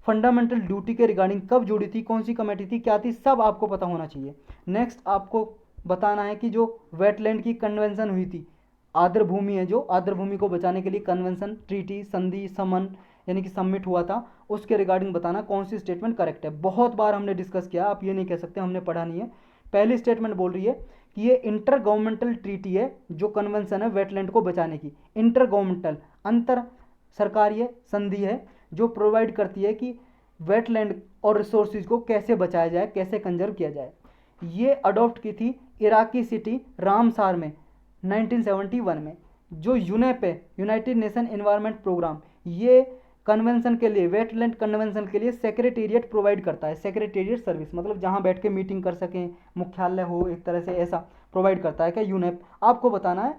फंडामेंटल ड्यूटी के रिगार्डिंग कब जुड़ी थी, कौन सी कमेटी थी, क्या थी, सब आपको पता होना चाहिए। नेक्स्ट आपको बताना है कि जो वेटलैंड की कन्वेंशन हुई थी, आर्द्र भूमि है, जो आर्द्र भूमि को बचाने के लिए कन्वेंशन, ट्रीटी, संधि, समन यानी कि सबमिट हुआ था, उसके रिगार्डिंग बताना कौन सी स्टेटमेंट करेक्ट है। बहुत बार हमने डिस्कस किया, आप ये नहीं कह सकते हमने पढ़ा नहीं है। पहली स्टेटमेंट बोल रही है कि ये इंटर गवर्नमेंटल ट्रीटी है, जो कन्वेंशन है वेटलैंड को बचाने की, इंटर गवर्नमेंटल अंतर सरकारीय संधि है जो प्रोवाइड करती है कि वेटलैंड और रिसोर्सेज को कैसे बचाया जाए, कैसे कंजर्व किया जाए। ये अडॉप्ट की थी इराकी सिटी रामसार में 1971 में। जो यूनेप है, यूनाइटेड नेशन एनवायरनमेंट प्रोग्राम, ये कन्वेंशन के लिए, वेटलैंड कन्वेंशन के लिए सेक्रेटेरिएट प्रोवाइड करता है, सेक्रेटेरिएट सर्विस, मतलब जहां बैठ के मीटिंग कर सकें, मुख्यालय हो एक तरह से, ऐसा प्रोवाइड करता है क्या यूनेप। आपको बताना है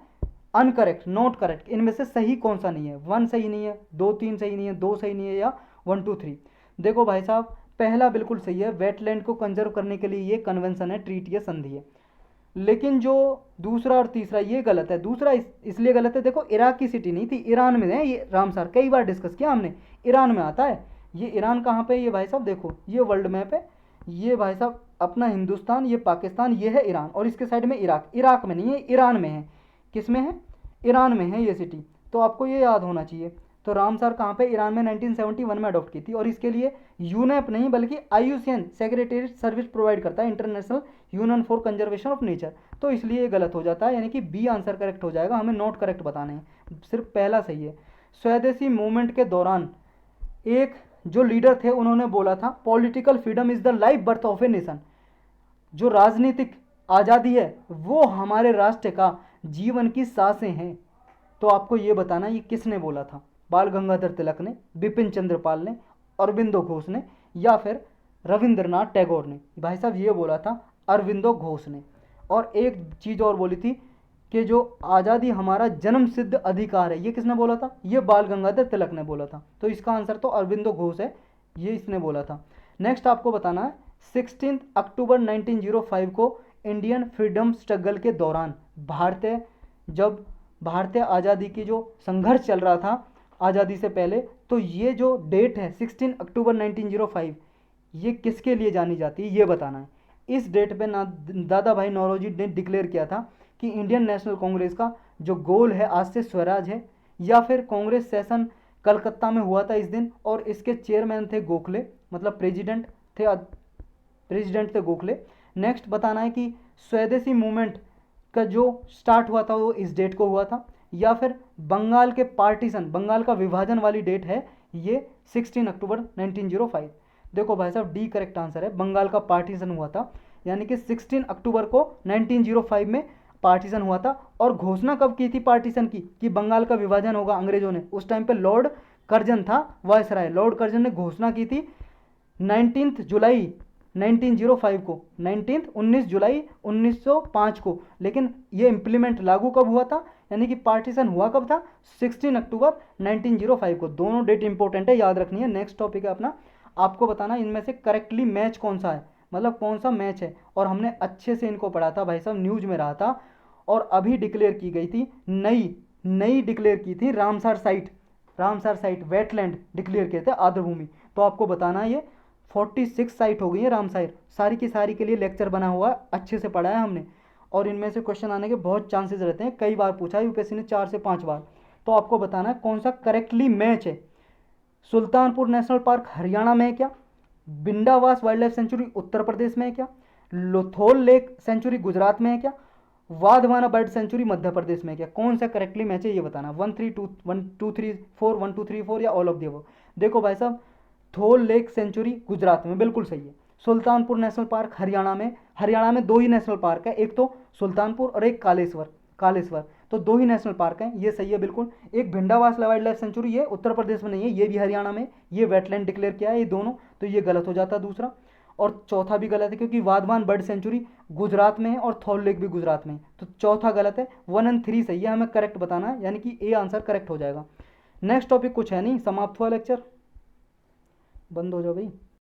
अनकरेक्ट, नॉट करेक्ट, इनमें से सही कौन सा नहीं है। 1 सही नहीं है, 2 3 सही नहीं है, 2 सही नहीं है, या 1 2 3। देखो भाई साहब पहला बिल्कुल सही है, वेटलैंड को कंजर्व करने के लिए ये कन्वेंशन है, ट्रीटी है, संधि है। लेकिन जो दूसरा और तीसरा ये गलत है। दूसरा इसलिए गलत है, देखो इराक की सिटी नहीं थी, ईरान में है ये रामसार, कई बार डिस्कस किया हमने, ईरान में आता है। ये ईरान कहाँ पे, ये भाई साहब देखो ये वर्ल्ड मैप है, ये भाई साहब अपना हिंदुस्तान, ये पाकिस्तान, ये है ईरान, और इसके साइड में इराक। इराक में नहीं है, ईरान में है। किस में है? ईरान में है ये सिटी, तो आपको ये याद होना चाहिए। तो रामसार कहाँ पे, ईरान में 1971 में अडॉप्ट की थी। और इसके लिए यूनेप नहीं बल्कि IUCN सेक्रेटेरिएट सर्विस प्रोवाइड करता है, international union for conservation of nature. तो इसलिए ये गलत हो जाता है, यानी कि बी आंसर करेक्ट हो जाएगा, हमें नॉट करेक्ट बताने हैं, सिर्फ पहला सही है। स्वदेशी मूवमेंट के दौरान एक जो लीडर थे उन्होंने बोला था, political freedom is the life birth of a nation, जो राजनीतिक आज़ादी है वो हमारे राष्ट्र का जीवन की सांसें हैं। तो आपको ये बताना ये किसने बोला था, बाल गंगाधर तिलक ने, बिपिन चंद्र पाल ने, अरविंदो घोष ने, या फिर रविंद्रनाथ टैगोर ने? भाई साहब ये बोला था अरविंदो घोष ने। और एक चीज़ और बोली थी कि जो आज़ादी हमारा जन्म सिद्ध अधिकार है, ये किसने बोला था? ये बाल गंगाधर तिलक ने बोला था। तो इसका आंसर तो अरविंदो घोष है, ये इसने बोला था। नेक्स्ट आपको बताना है 16 अक्टूबर 1905 को इंडियन फ्रीडम स्ट्रगल के दौरान जब भारतीय आज़ादी की जो संघर्ष चल रहा था आज़ादी से पहले, तो ये जो डेट है 16 अक्टूबर 1905, ये किसके लिए जानी जाती है, ये बताना है। इस डेट पे ना दादा भाई नौरोजी ने डिक्लेयर किया था कि इंडियन नेशनल कांग्रेस का जो गोल है आज से स्वराज है, या फिर कांग्रेस सेशन कलकत्ता में हुआ था इस दिन, और इसके चेयरमैन थे गोखले, मतलब प्रेसिडेंट थे गोखले। नेक्स्ट बताना है कि स्वदेशी मूवमेंट का जो स्टार्ट हुआ था वो इस डेट को हुआ था, या फिर बंगाल के पार्टीशन, बंगाल का विभाजन वाली डेट है ये 16 अक्टूबर 1905। देखो भाई साहब डी करेक्ट आंसर है, बंगाल का पार्टीशन हुआ था, यानी कि 16 अक्टूबर को 1905 में पार्टीशन हुआ था। और घोषणा कब की थी पार्टीशन की, कि बंगाल का विभाजन होगा अंग्रेजों ने, उस टाइम पे लॉर्ड कर्जन था वायसराय, लॉर्ड कर्जन ने घोषणा की थी 19 जुलाई 1905 को, 19 जुलाई 1905 को। लेकिन ये इम्प्लीमेंट लागू कब हुआ था, यानी कि पार्टीशन हुआ कब था, 16 अक्टूबर 1905 को। दोनों डेट इंपॉर्टेंट है, याद रखनी है। नेक्स्ट टॉपिक है अपना, आपको बताना इनमें से करेक्टली मैच कौन सा है, मतलब कौन सा मैच है। और हमने अच्छे से इनको पढ़ा था भाई साहब, न्यूज में रहा था। और अभी डिक्लेयर की गई थी नई नई डिक्लेयर की थी Ramsar site, Ramsar site wetland declare किए थे आर्द्रभूमि। तो आपको बताना है ये 46 साइट हो गई है रामसार, सारी की सारी के लिए लेक्चर बना हुआ है, अच्छे से पढ़ा है हमने। और इनमें से क्वेश्चन आने के बहुत चांसेस रहते हैं, कई बार पूछा है यूपीएससी ने 4 से 5 बार। तो आपको बताना है कौन सा करेक्टली मैच है। सुल्तानपुर नेशनल पार्क हरियाणा में है क्या, बिंडावास wild life sanctuary Uttar Pradesh में है क्या, लोथोल लेक सेंचुरी गुजरात में है क्या, वाधवाना बर्ड सेंचुरी मध्य प्रदेश में है क्या, कौन सा करेक्टली मैच है ये बताना। 1 3 2 1 2 3 4 या ऑल ऑफ दी अबव। देखो भाई साहब, थोल लेक सेंचुरी गुजरात में बिल्कुल सही है। सुल्तानपुर नेशनल पार्क हरियाणा में 2 ही नेशनल पार्क है, एक तो सुल्तानपुर और एक कालेश्वर, कालेश्वर। तो 2 ही नेशनल पार्क हैं, ये सही है बिल्कुल। एक भिंडावास वाइल्ड लाइफ सेंचुरी, ये उत्तर प्रदेश में नहीं है, ये भी हरियाणा में, ये वेटलैंड डिक्लेयर किया है ये दोनों, तो ये गलत हो जाता दूसरा। और चौथा भी गलत है, क्योंकि वाधवान बर्ड सेंचुरी गुजरात में है और थौल लेक भी गुजरात में है, तो चौथा गलत है। 1 और 3 सही है, हमें करेक्ट बताना है, यानी कि ए आंसर करेक्ट हो जाएगा। नेक्स्ट टॉपिक कुछ है नहीं, समाप्त हुआ लेक्चर, बंद हो जाओ भाई।